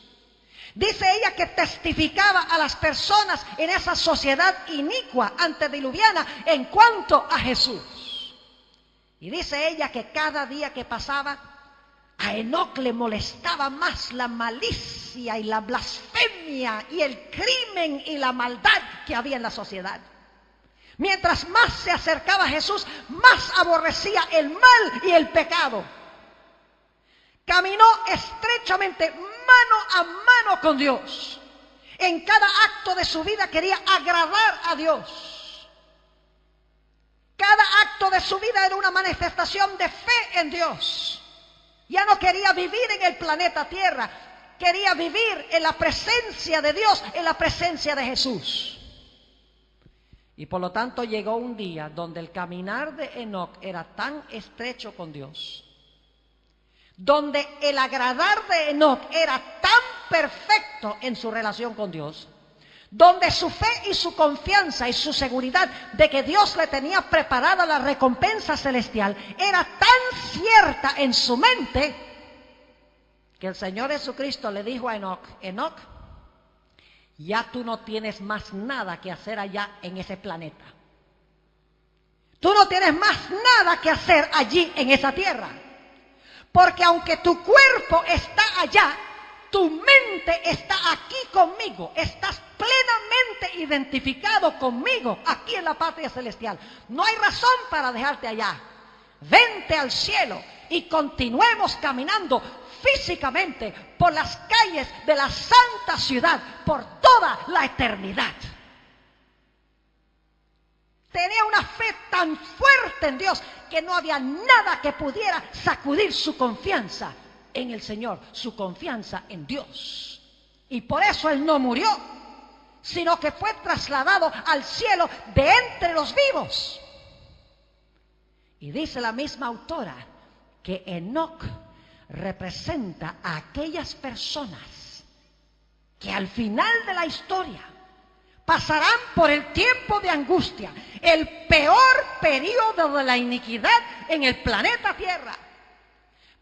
Dice ella que testificaba a las personas en esa sociedad inicua antediluviana en cuanto a Jesús. Y dice ella que cada día que pasaba, a Enoc le molestaba más la malicia y la blasfemia y el crimen y la maldad que había en la sociedad. Mientras más se acercaba a Jesús, más aborrecía el mal y el pecado. Caminó estrechamente, mano a mano con Dios. En cada acto de su vida quería agradar a Dios. Cada acto de su vida era una manifestación de fe en Dios. Ya no quería vivir en el planeta Tierra, quería vivir en la presencia de Dios, en la presencia de Jesús. Y por lo tanto llegó un día donde el caminar de Enoc era tan estrecho con Dios, donde el agradar de Enoc era tan perfecto en su relación con Dios, donde su fe y su confianza y su seguridad de que Dios le tenía preparada la recompensa celestial era tan cierta en su mente, que el Señor Jesucristo le dijo a Enoc: Enoc, ya tú no tienes más nada que hacer allá en ese planeta. Tú no tienes más nada que hacer allí en esa tierra. Porque aunque tu cuerpo está allá, tu mente está aquí conmigo. Estás plenamente identificado conmigo aquí en la patria celestial. No hay razón para dejarte allá. Vente al cielo y continuemos caminando físicamente por las calles de la santa ciudad por toda la eternidad. Tenía una fe tan fuerte en Dios que no había nada que pudiera sacudir su confianza en el Señor, su confianza en Dios. Y por eso él no murió, sino que fue trasladado al cielo de entre los vivos. Y dice la misma autora que Enoc representa a aquellas personas que al final de la historia pasarán por el tiempo de angustia, el peor periodo de la iniquidad en el planeta Tierra.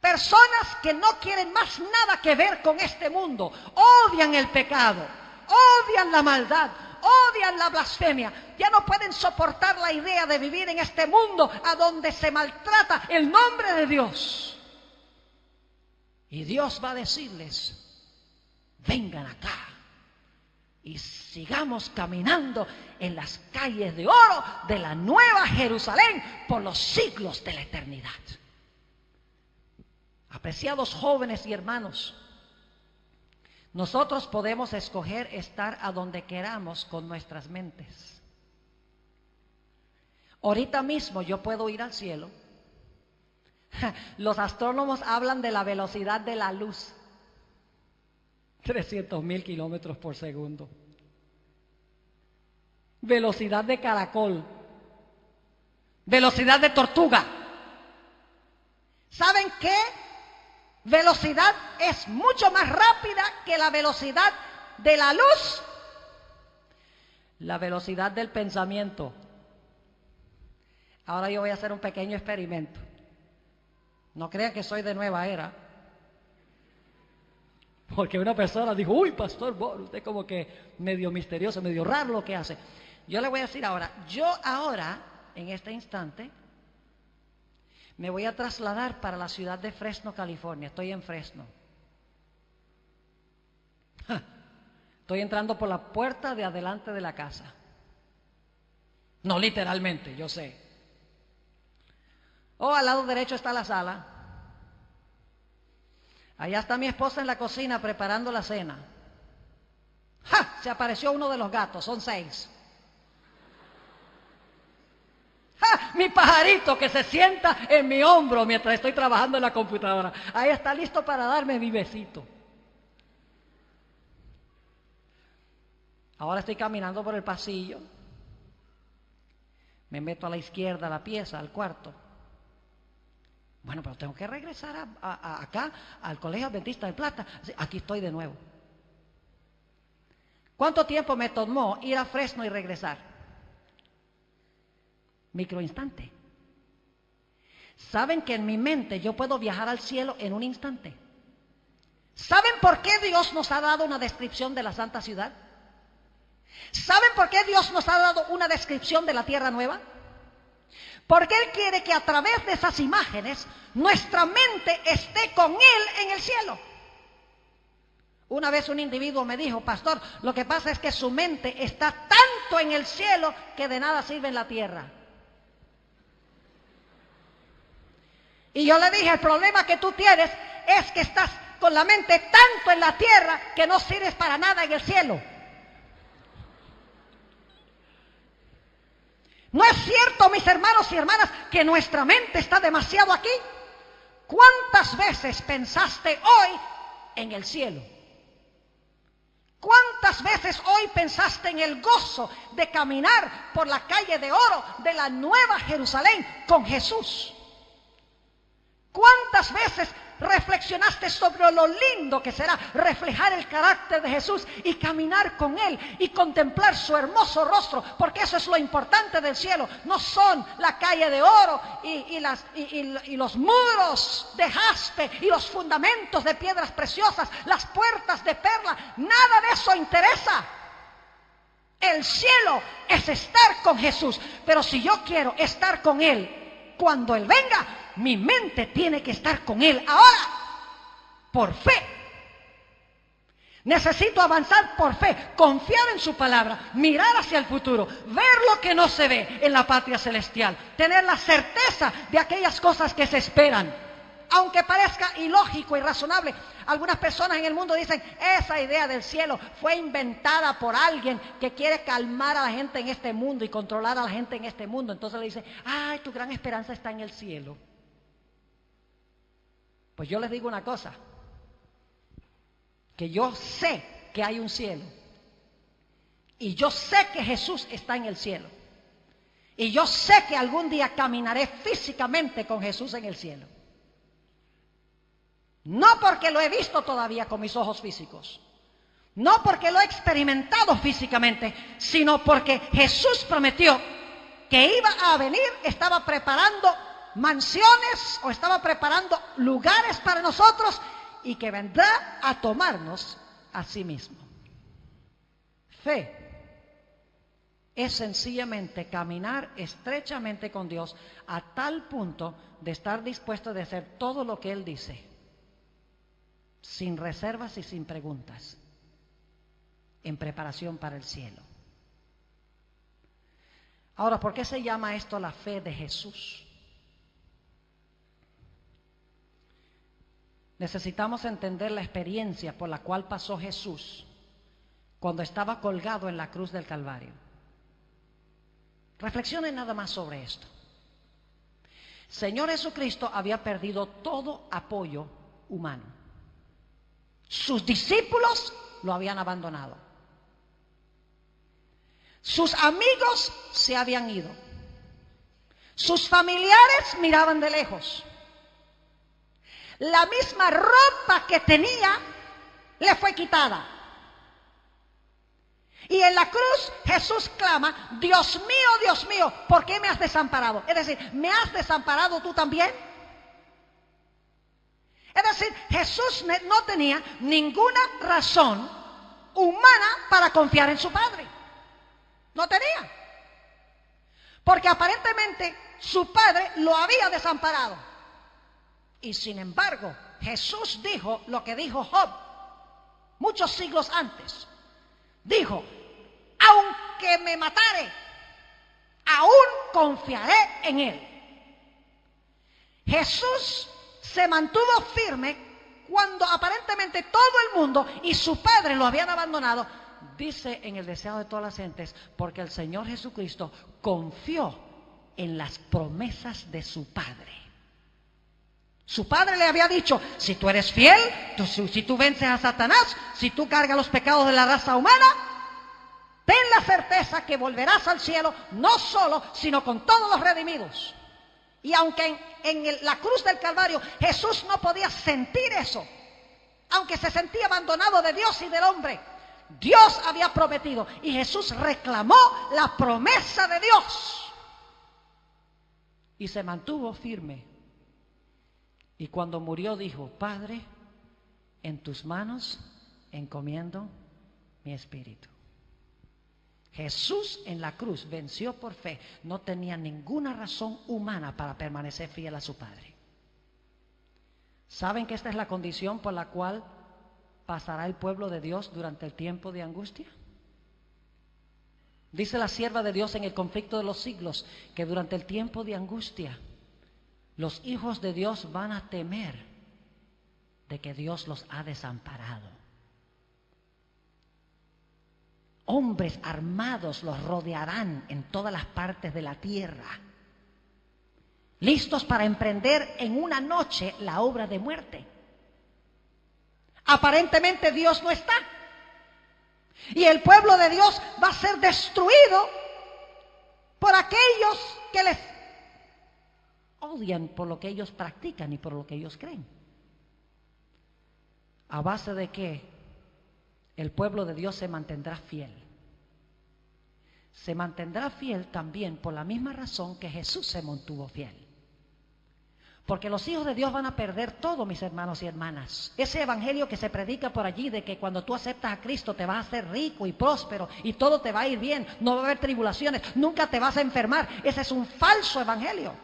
Personas que no quieren más nada que ver con este mundo, odian el pecado, odian la maldad, odian la blasfemia, ya no pueden soportar la idea de vivir en este mundo a donde se maltrata el nombre de Dios. Y Dios va a decirles: vengan acá y sigamos caminando en las calles de oro de la Nueva Jerusalén por los siglos de la eternidad. Apreciados jóvenes y hermanos, nosotros podemos escoger estar a donde queramos con nuestras mentes. Ahorita mismo yo puedo ir al cielo. Los astrónomos hablan de la velocidad de la luz. 300,000 kilómetros por segundo. Velocidad de caracol. Velocidad de tortuga. ¿Saben qué? Velocidad es mucho más rápida que la velocidad de la luz. La velocidad del pensamiento. Ahora yo voy a hacer un pequeño experimento. No crean que soy de nueva era. Porque una persona dijo: uy, Pastor Bohr, usted como que medio misterioso, medio raro lo que hace. Yo le voy a decir ahora, yo ahora, en este instante, me voy a trasladar para la ciudad de Fresno, California. Estoy en Fresno. Estoy entrando por la puerta de adelante de la casa. No literalmente, yo sé. Al lado derecho está la sala. Allá está mi esposa en la cocina preparando la cena. ¡Ja! Se apareció uno de los gatos, son 6. ¡Ja! Mi pajarito que se sienta en mi hombro mientras estoy trabajando en la computadora. Ahí está listo para darme mi besito. Ahora estoy caminando por el pasillo. Me meto a la izquierda a la pieza, al cuarto. Bueno, pero tengo que regresar acá, al Colegio Adventista de Plata. Aquí estoy de nuevo. ¿Cuánto tiempo me tomó ir a Fresno y regresar? Microinstante. ¿Saben que en mi mente yo puedo viajar al cielo en un instante? ¿Saben por qué Dios nos ha dado una descripción de la Santa Ciudad? ¿Saben por qué Dios nos ha dado una descripción de la Tierra Nueva? Porque Él quiere que a través de esas imágenes nuestra mente esté con Él en el cielo. Una vez un individuo me dijo: pastor, lo que pasa es que su mente está tanto en el cielo que de nada sirve en la tierra. Y yo le dije: el problema que tú tienes es que estás con la mente tanto en la tierra que no sirves para nada en el cielo. ¿No es cierto, mis hermanos y hermanas, que nuestra mente está demasiado aquí? ¿Cuántas veces pensaste hoy en el cielo? ¿Cuántas veces hoy pensaste en el gozo de caminar por la calle de oro de la Nueva Jerusalén con Jesús? ¿Cuántas veces reflexionaste sobre lo lindo que será reflejar el carácter de Jesús y caminar con Él y contemplar su hermoso rostro? Porque eso es lo importante del cielo. No son la calle de oro y los muros de jaspe y los fundamentos de piedras preciosas, las puertas de perla. Nada de eso interesa. El cielo es estar con Jesús. Pero si yo quiero estar con Él cuando Él venga, mi mente tiene que estar con Él ahora, por fe. Necesito avanzar por fe, confiar en su palabra, mirar hacia el futuro, ver lo que no se ve en la patria celestial, tener la certeza de aquellas cosas que se esperan. Aunque parezca ilógico y razonable, algunas personas en el mundo dicen: esa idea del cielo fue inventada por alguien que quiere calmar a la gente en este mundo y controlar a la gente en este mundo. Entonces le dicen: ay, tu gran esperanza está en el cielo. Pues yo les digo una cosa, que yo sé que hay un cielo, y yo sé que Jesús está en el cielo, y yo sé que algún día caminaré físicamente con Jesús en el cielo. No porque lo he visto todavía con mis ojos físicos, no porque lo he experimentado físicamente, sino porque Jesús prometió que iba a venir, estaba preparando mansiones o estaba preparando lugares para nosotros y que vendrá a tomarnos a sí mismo. Fe es sencillamente caminar estrechamente con Dios a tal punto de estar dispuesto de hacer todo lo que Él dice, sin reservas y sin preguntas, en preparación para el cielo. Ahora, ¿por qué se llama esto la fe de Jesús? Necesitamos entender la experiencia por la cual pasó Jesús cuando estaba colgado en la cruz del Calvario. Reflexionen nada más sobre esto. Señor Jesucristo había perdido todo apoyo humano. Sus discípulos lo habían abandonado. Sus amigos se habían ido. Sus familiares miraban de lejos. La misma ropa que tenía le fue quitada. Y en la cruz Jesús clama: Dios mío, ¿por qué me has desamparado? Es decir, ¿me has desamparado tú también? Es decir, Jesús no tenía ninguna razón humana para confiar en su Padre. No tenía. Porque aparentemente su Padre lo había desamparado. Y sin embargo, Jesús dijo lo que dijo Job muchos siglos antes. Dijo: aunque me matare, aún confiaré en Él. Jesús se mantuvo firme cuando aparentemente todo el mundo y su Padre lo habían abandonado. Dice en el deseado de todas las gentes, porque el Señor Jesucristo confió en las promesas de su Padre. Su Padre le había dicho, si tú eres fiel, si tú vences a Satanás, si tú cargas los pecados de la raza humana, ten la certeza que volverás al cielo, no solo, sino con todos los redimidos. Y aunque en la cruz del Calvario Jesús no podía sentir eso, aunque se sentía abandonado de Dios y del hombre, Dios había prometido y Jesús reclamó la promesa de Dios y se mantuvo firme. Y cuando murió dijo, Padre, en tus manos encomiendo mi espíritu. Jesús en la cruz venció por fe, no tenía ninguna razón humana para permanecer fiel a su Padre. ¿Saben que esta es la condición por la cual pasará el pueblo de Dios durante el tiempo de angustia? Dice la sierva de Dios en el conflicto de los siglos que durante el tiempo de angustia los hijos de Dios van a temer de que Dios los ha desamparado. Hombres armados los rodearán en todas las partes de la tierra, listos para emprender en una noche la obra de muerte. Aparentemente Dios no está. Y el pueblo de Dios va a ser destruido por aquellos que les odian por lo que ellos practican y por lo que ellos creen. ¿A base de qué? El pueblo de Dios se mantendrá fiel. Se mantendrá fiel también por la misma razón que Jesús se mantuvo fiel. Porque los hijos de Dios van a perder todo, mis hermanos y hermanas. Ese evangelio que se predica por allí de que cuando tú aceptas a Cristo te vas a hacer rico y próspero y todo te va a ir bien, no va a haber tribulaciones, nunca te vas a enfermar. Ese es un falso evangelio.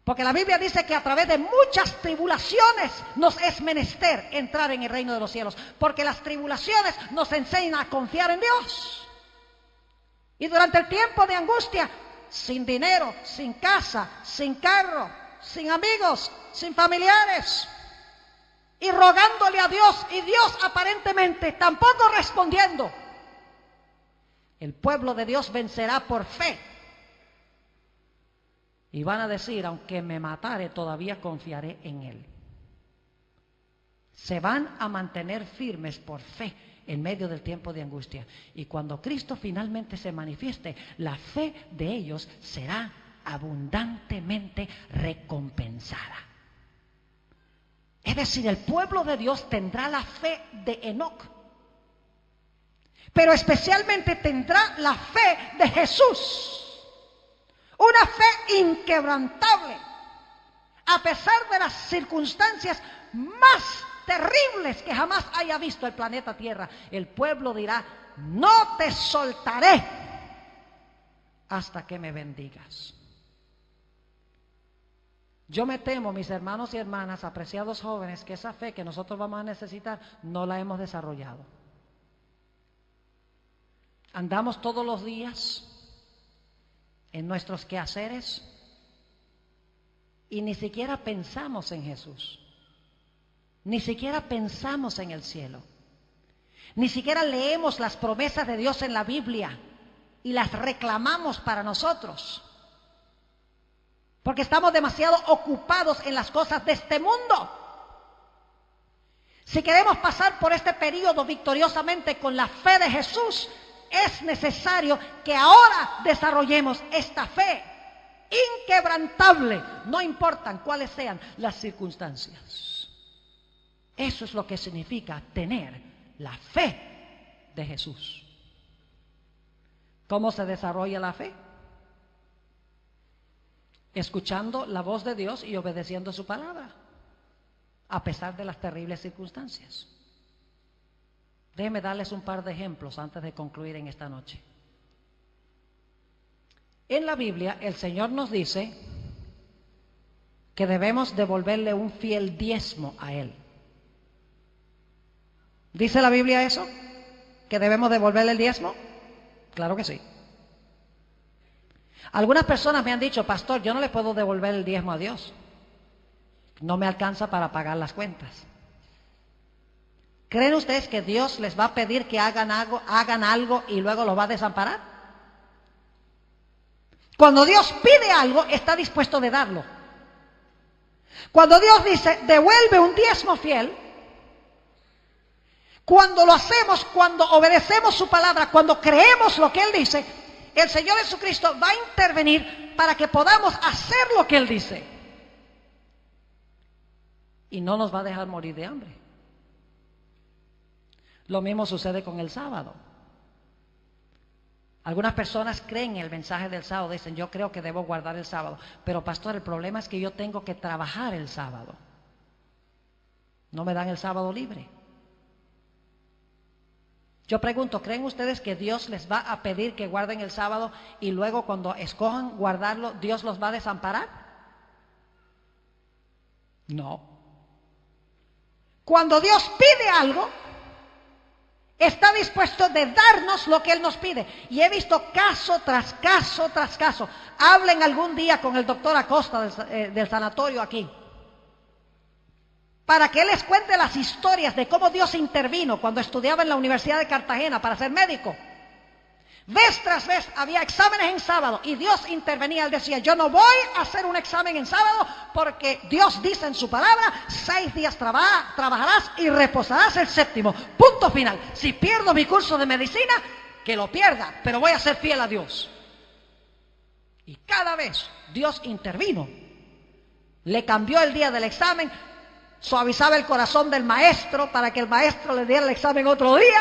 Porque la Biblia dice que a través de muchas tribulaciones nos es menester entrar en el reino de los cielos. Porque las tribulaciones nos enseñan a confiar en Dios. Y durante el tiempo de angustia, sin dinero, sin casa, sin carro, sin amigos, sin familiares, y rogándole a Dios, y Dios aparentemente tampoco respondiendo, el pueblo de Dios vencerá por fe. Y van a decir, aunque me matare, todavía confiaré en Él. Se van a mantener firmes por fe en medio del tiempo de angustia. Y cuando Cristo finalmente se manifieste, la fe de ellos será abundantemente recompensada. Es decir, el pueblo de Dios tendrá la fe de Enoc, pero especialmente tendrá la fe de Jesús. Una fe inquebrantable, a pesar de las circunstancias más terribles que jamás haya visto el planeta Tierra. El pueblo dirá, no te soltaré hasta que me bendigas. Yo me temo, mis hermanos y hermanas, apreciados jóvenes, que esa fe que nosotros vamos a necesitar no la hemos desarrollado. Andamos todos los días en nuestros quehaceres y ni siquiera pensamos en Jesús, ni siquiera pensamos en el cielo, ni siquiera leemos las promesas de Dios en la Biblia y las reclamamos para nosotros, porque estamos demasiado ocupados en las cosas de este mundo. Si queremos pasar por este periodo victoriosamente con la fe de Jesús, es necesario que ahora desarrollemos esta fe inquebrantable, no importan cuáles sean las circunstancias. Eso es lo que significa tener la fe de Jesús. ¿Cómo se desarrolla la fe? Escuchando la voz de Dios y obedeciendo su palabra, a pesar de las terribles circunstancias. Déjenme darles un par de ejemplos antes de concluir en esta noche. En la Biblia, el Señor nos dice que debemos devolverle un fiel diezmo a Él. ¿Dice la Biblia eso? ¿Que debemos devolverle el diezmo? Claro que sí. Algunas personas me han dicho, pastor, yo no le puedo devolver el diezmo a Dios. No me alcanza para pagar las cuentas. ¿Creen ustedes que Dios les va a pedir que hagan algo y luego los va a desamparar? Cuando Dios pide algo, está dispuesto de darlo. Cuando Dios dice, devuelve un diezmo fiel, cuando lo hacemos, cuando obedecemos su palabra, cuando creemos lo que Él dice, el Señor Jesucristo va a intervenir para que podamos hacer lo que Él dice. Y no nos va a dejar morir de hambre. Lo mismo sucede con el sábado. Algunas personas creen en el mensaje del sábado, dicen, yo creo que debo guardar el sábado. Pero pastor, el problema es que yo tengo que trabajar el sábado. No me dan el sábado libre. Yo pregunto, ¿creen ustedes que Dios les va a pedir que guarden el sábado y luego cuando escojan guardarlo, Dios los va a desamparar? No. Cuando Dios pide algo, está dispuesto de darnos lo que Él nos pide. Y he visto caso tras caso tras caso. Hablen algún día con el doctor Acosta del sanatorio aquí, para que Él les cuente las historias de cómo Dios intervino cuando estudiaba en la Universidad de Cartagena para ser médico. Vez tras vez había exámenes en sábado y Dios intervenía. Él decía, yo no voy a hacer un examen en sábado porque Dios dice en su palabra, 6 días trabajarás y reposarás el séptimo. Punto final. Si pierdo mi curso de medicina, que lo pierda, pero voy a ser fiel a Dios. Y cada vez Dios intervino. Le cambió el día del examen, suavizaba el corazón del maestro para que el maestro le diera el examen otro día.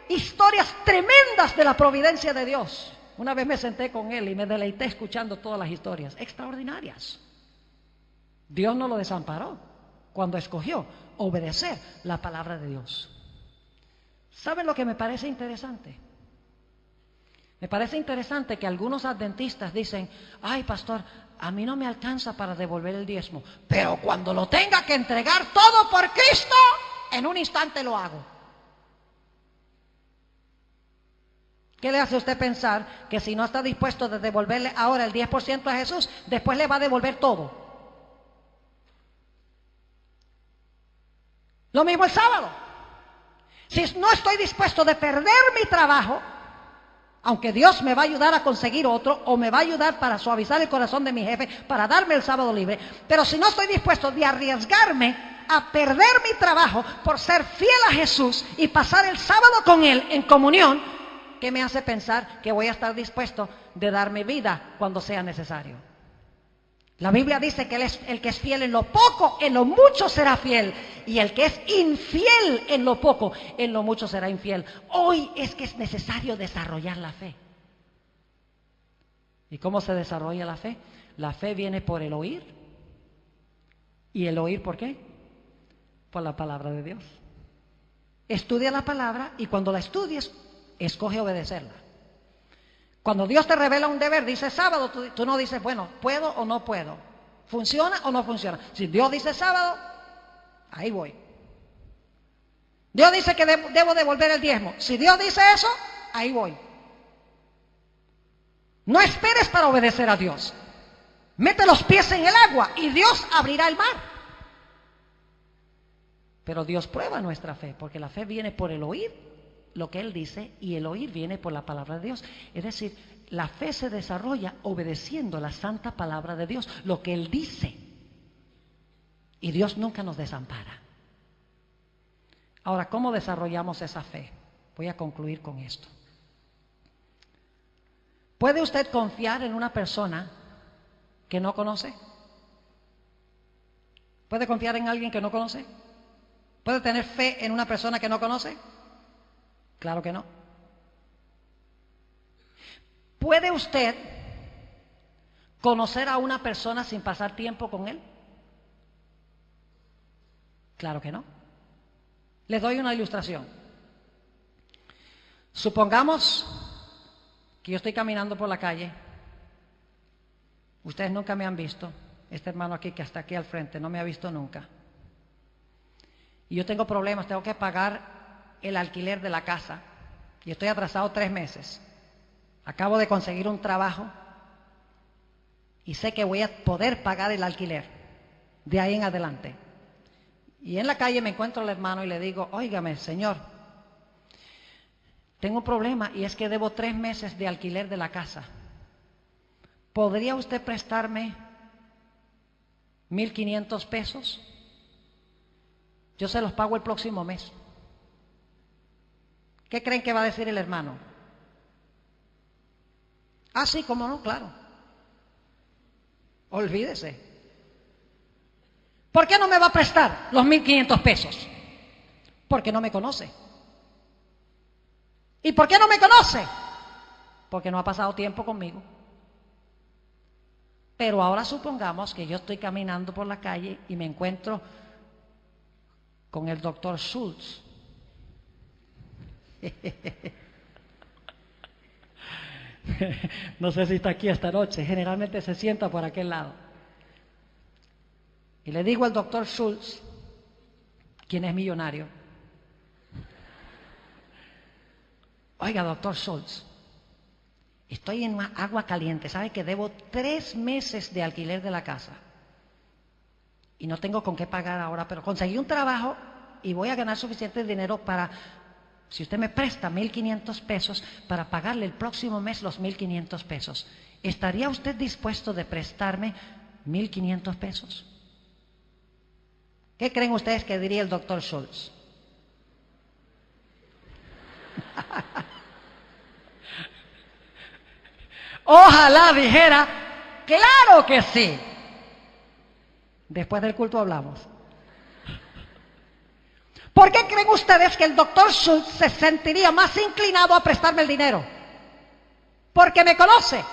Historias tremendas de la providencia de Dios. Una vez me senté con él y me deleité escuchando todas las historias extraordinarias. Dios no lo desamparó cuando escogió obedecer la palabra de Dios. ¿Saben lo que me parece interesante? Me parece interesante que algunos adventistas dicen, ay pastor, a mí no me alcanza para devolver el diezmo, pero cuando lo tenga que entregar todo por Cristo, en un instante lo hago. ¿Qué le hace a usted pensar que si no está dispuesto de devolverle ahora el 10% a Jesús, después le va a devolver todo? Lo mismo el sábado. Si no estoy dispuesto de perder mi trabajo, aunque Dios me va a ayudar a conseguir otro, o me va a ayudar para suavizar el corazón de mi jefe, para darme el sábado libre, pero si no estoy dispuesto de arriesgarme a perder mi trabajo por ser fiel a Jesús y pasar el sábado con Él en comunión, ¿qué me hace pensar que voy a estar dispuesto de dar mi vida cuando sea necesario? La Biblia dice que el que es fiel en lo poco, en lo mucho será fiel. Y el que es infiel en lo poco, en lo mucho será infiel. Hoy es que es necesario desarrollar la fe. ¿Y cómo se desarrolla la fe? La fe viene por el oír. ¿Y el oír por qué? Por la palabra de Dios. Estudia la palabra y cuando la estudies, escoge obedecerla. Cuando Dios te revela un deber, dice sábado, tú no dices, bueno, ¿puedo o no puedo? ¿Funciona o no funciona? Si Dios dice sábado, ahí voy. Dios dice que debo devolver el diezmo. Si Dios dice eso, ahí voy. No esperes para obedecer a Dios. Mete los pies en el agua y Dios abrirá el mar. Pero Dios prueba nuestra fe, porque la fe viene por el oír lo que Él dice, y el oír viene por la palabra de Dios. Es decir, la fe se desarrolla obedeciendo la santa palabra de Dios, lo que Él dice. Y Dios nunca nos desampara. Ahora, ¿cómo desarrollamos esa fe? Voy a concluir con esto. ¿Puede usted confiar en una persona que no conoce? ¿Puede confiar en alguien que no conoce? ¿Puede tener fe en una persona que no conoce? Claro que no. ¿Puede usted conocer a una persona sin pasar tiempo con él? Claro que no. Les doy una ilustración. Supongamos que yo estoy caminando por la calle. Ustedes nunca me han visto. Este hermano aquí que está aquí al frente no me ha visto nunca. Y yo tengo problemas, tengo que pagar el alquiler de la casa y estoy atrasado 3 meses. Acabo de conseguir un trabajo y sé que voy a poder pagar el alquiler. de ahí en adelante. Y en la calle me encuentro al hermano y le digo, óigame, señor, tengo un problema y es que debo 3 meses de alquiler de la casa. ¿Podría usted prestarme 1,500 pesos? Yo se los pago el próximo mes. ¿Qué creen que va a decir el hermano? Ah, sí, cómo no, claro. Olvídese. ¿Por qué no me va a prestar los 1,500 pesos? Porque no me conoce. ¿Y por qué no me conoce? Porque no ha pasado tiempo conmigo. Pero ahora supongamos que yo estoy caminando por la calle y me encuentro con el doctor Schultz. No sé si está aquí esta noche, generalmente se sienta por aquel lado. Y le digo al doctor Schultz, quien es millonario, oiga, doctor Schultz, estoy en agua caliente, ¿sabe que debo 3 meses de alquiler de la casa? Y no tengo con qué pagar ahora, pero conseguí un trabajo y voy a ganar suficiente dinero para, si usted me presta 1,500 pesos, para pagarle el próximo mes los 1,500 pesos. ¿Estaría usted dispuesto de prestarme 1,500 pesos? ¿Qué creen ustedes que diría el doctor Schultz? Ojalá dijera, claro que sí. Después del culto hablamos. ¿Por qué creen ustedes que el doctor Schultz se sentiría más inclinado a prestarme el dinero? Porque me conoce.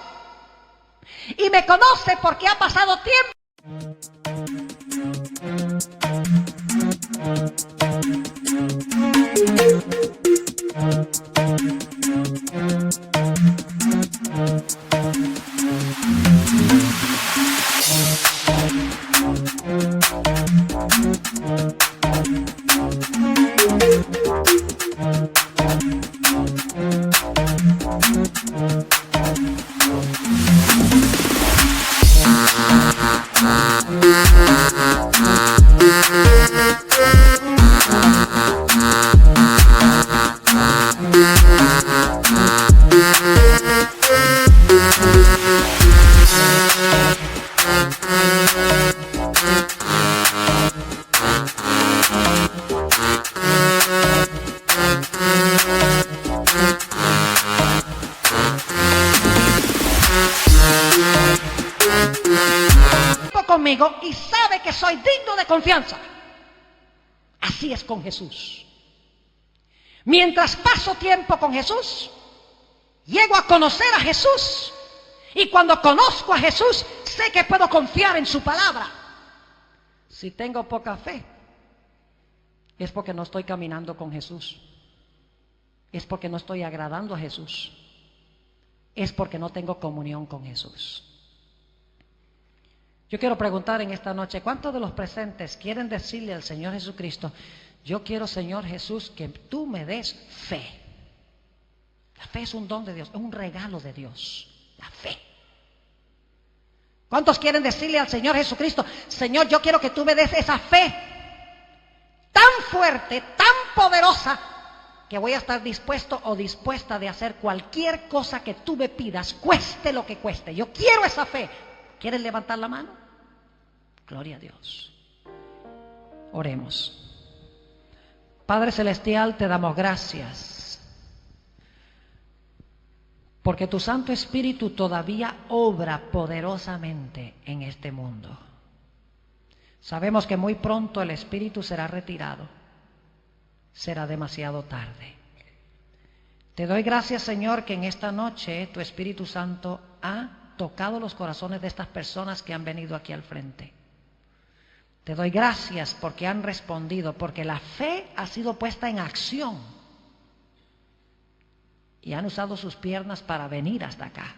Y me conoce porque ha pasado tiempo. Conmigo y sabe que soy digno de confianza. Así es con Jesús. Mientras paso tiempo con Jesús, llego a conocer a Jesús, y cuando conozco a Jesús, sé que puedo confiar en su palabra. Si tengo poca fe, es porque no estoy caminando con Jesús, es porque no estoy agradando a Jesús, es porque no tengo comunión con Jesús. Yo quiero preguntar en esta noche, ¿cuántos de los presentes quieren decirle al Señor Jesucristo, yo quiero, Señor Jesús, que tú me des fe? La fe es un don de Dios, es un regalo de Dios, la fe. ¿Cuántos quieren decirle al Señor Jesucristo, Señor, yo quiero que tú me des esa fe tan fuerte, tan poderosa, que voy a estar dispuesto o dispuesta de hacer cualquier cosa que tú me pidas, cueste lo que cueste? Yo quiero esa fe. ¿Quieren levantar la mano? Gloria a Dios. Oremos. Padre Celestial, te damos gracias porque tu Santo Espíritu todavía obra poderosamente en este mundo. Sabemos que muy pronto el Espíritu será retirado. Será demasiado tarde. Te doy gracias, Señor, que en esta noche tu Espíritu Santo ha tocado los corazones de estas personas que han venido aquí al frente. Te doy gracias porque han respondido, porque la fe ha sido puesta en acción y han usado sus piernas para venir hasta acá.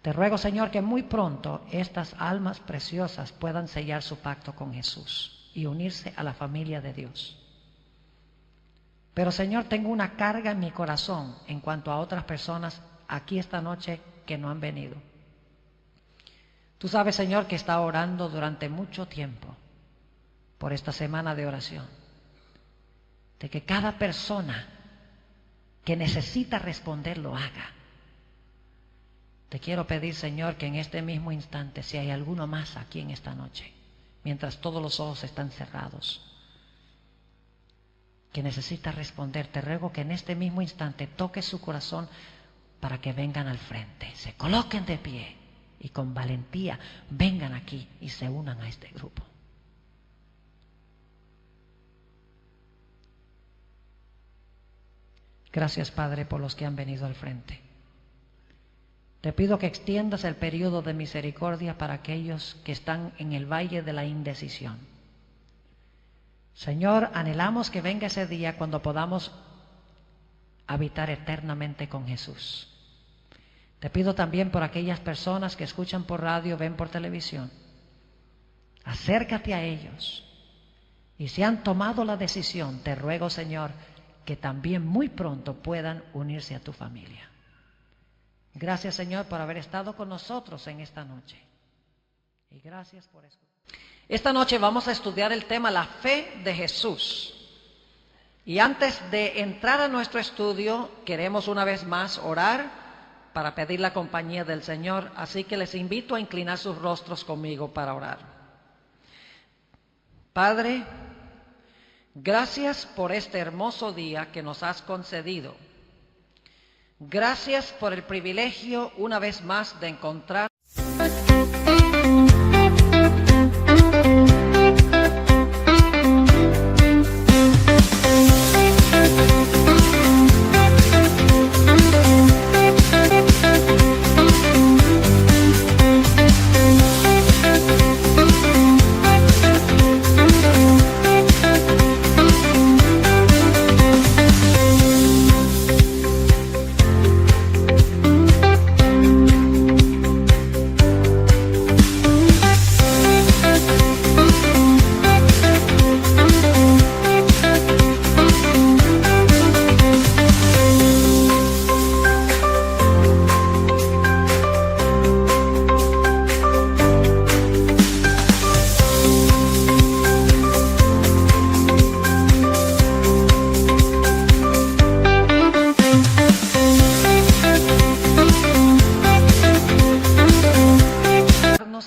Te ruego, Señor, que muy pronto estas almas preciosas puedan sellar su pacto con Jesús y unirse a la familia de Dios. Pero, Señor, tengo una carga en mi corazón en cuanto a otras personas aquí esta noche que no han venido. Tú sabes, Señor, que está orando durante mucho tiempo por esta semana de oración, de que cada persona que necesita responder lo haga. Te quiero pedir, Señor, que en este mismo instante, si hay alguno más aquí en esta noche, mientras todos los ojos están cerrados, que necesita responder, te ruego que en este mismo instante toque su corazón para que vengan al frente, se coloquen de pie y con valentía vengan aquí y se unan a este grupo. Gracias, Padre, por los que han venido al frente. Te pido que extiendas el periodo de misericordia para aquellos que están en el valle de la indecisión. Señor, anhelamos que venga ese día cuando podamos habitar eternamente con Jesús. Te pido también por aquellas personas que escuchan por radio, ven por televisión. Acércate a ellos. Y si han tomado la decisión, te ruego, Señor, que también muy pronto puedan unirse a tu familia. Gracias, Señor, por haber estado con nosotros en esta noche. Y gracias por escuchar. Esta noche vamos a estudiar el tema la fe de Jesús. Y antes de entrar a nuestro estudio, queremos una vez más orar para pedir la compañía del Señor. Así que les invito a inclinar sus rostros conmigo para orar. Padre, gracias por este hermoso día que nos has concedido. Gracias por el privilegio una vez más de encontrar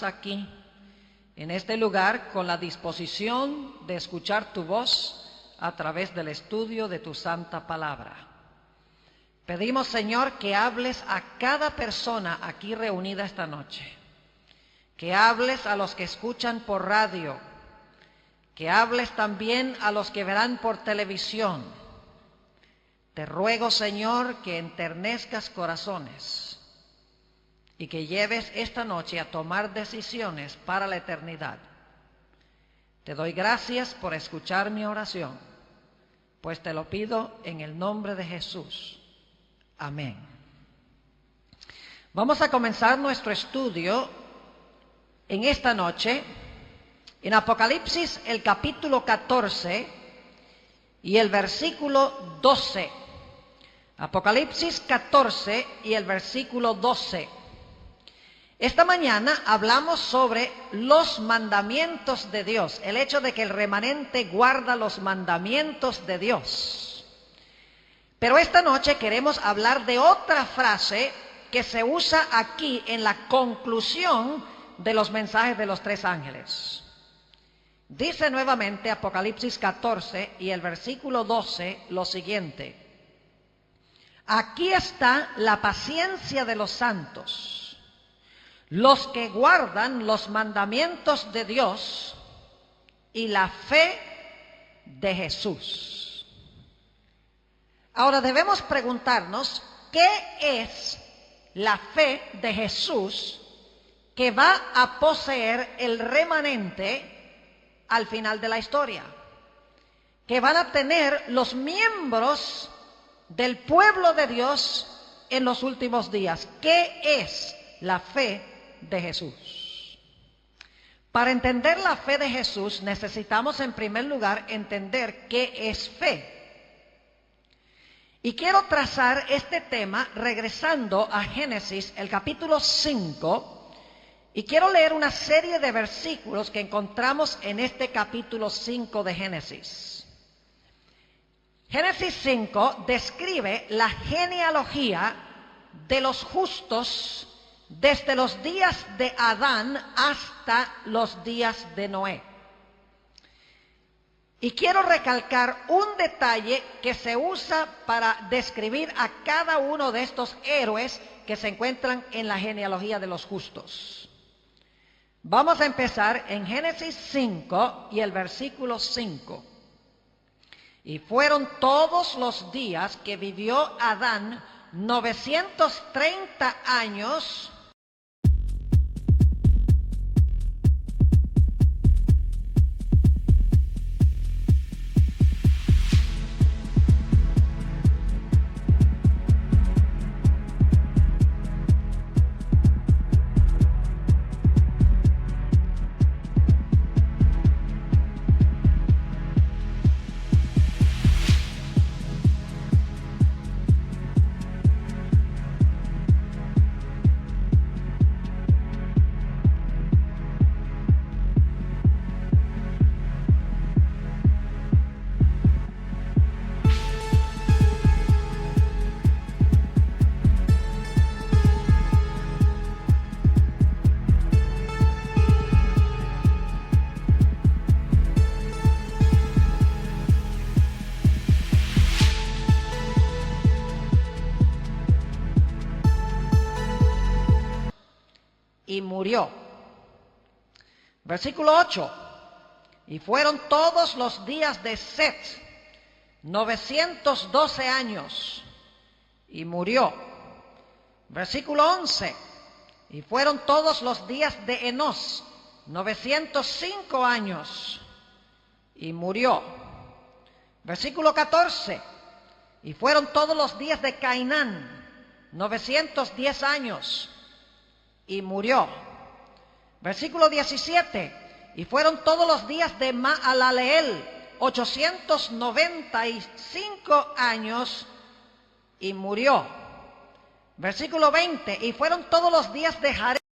aquí, en este lugar, con la disposición de escuchar tu voz a través del estudio de tu santa palabra. Pedimos, Señor, que hables a cada persona aquí reunida esta noche, que hables a los que escuchan por radio, que hables también a los que verán por televisión. Te ruego, Señor, que enternezcas corazones y que lleves esta noche a tomar decisiones para la eternidad. Te doy gracias por escuchar mi oración, pues te lo pido en el nombre de Jesús. Amén. Vamos a comenzar nuestro estudio en esta noche en Apocalipsis, el capítulo 14 y el versículo 12. Apocalipsis 14 y el versículo 12. Esta mañana hablamos sobre los mandamientos de Dios, el hecho de que el remanente guarda los mandamientos de Dios. Pero esta noche queremos hablar de otra frase que se usa aquí en la conclusión de los mensajes de los tres ángeles. Dice nuevamente Apocalipsis 14 y el versículo 12 lo siguiente: aquí está la paciencia de los santos, los que guardan los mandamientos de Dios y la fe de Jesús. Ahora debemos preguntarnos, ¿qué es la fe de Jesús que va a poseer el remanente al final de la historia? Que van a tener los miembros del pueblo de Dios en los últimos días. ¿Qué es la fe de Jesús? Para entender la fe de Jesús necesitamos en primer lugar entender qué es fe. Y quiero trazar este tema regresando a Génesis, el capítulo 5 Y quiero leer una serie de versículos que encontramos en este capítulo 5 de Génesis. Génesis 5 describe la genealogía de los justos desde los días de Adán hasta los días de Noé. Y quiero recalcar un detalle que se usa para describir a cada uno de estos héroes que se encuentran en la genealogía de los justos. Vamos a empezar en Génesis 5 y el versículo 5. Y fueron todos los días que vivió Adán 930 años, y murió. Versículo 8. Y fueron todos los días de Set 912 años, y murió. Versículo 11. Y fueron todos los días de Enos 905 años, y murió. Versículo 14. Y fueron todos los días de Cainán 910 años, y murió. Versículo 17. Y fueron todos los días de Maalaleel 895 años, y murió. Versículo 20. Y fueron todos los días de Jared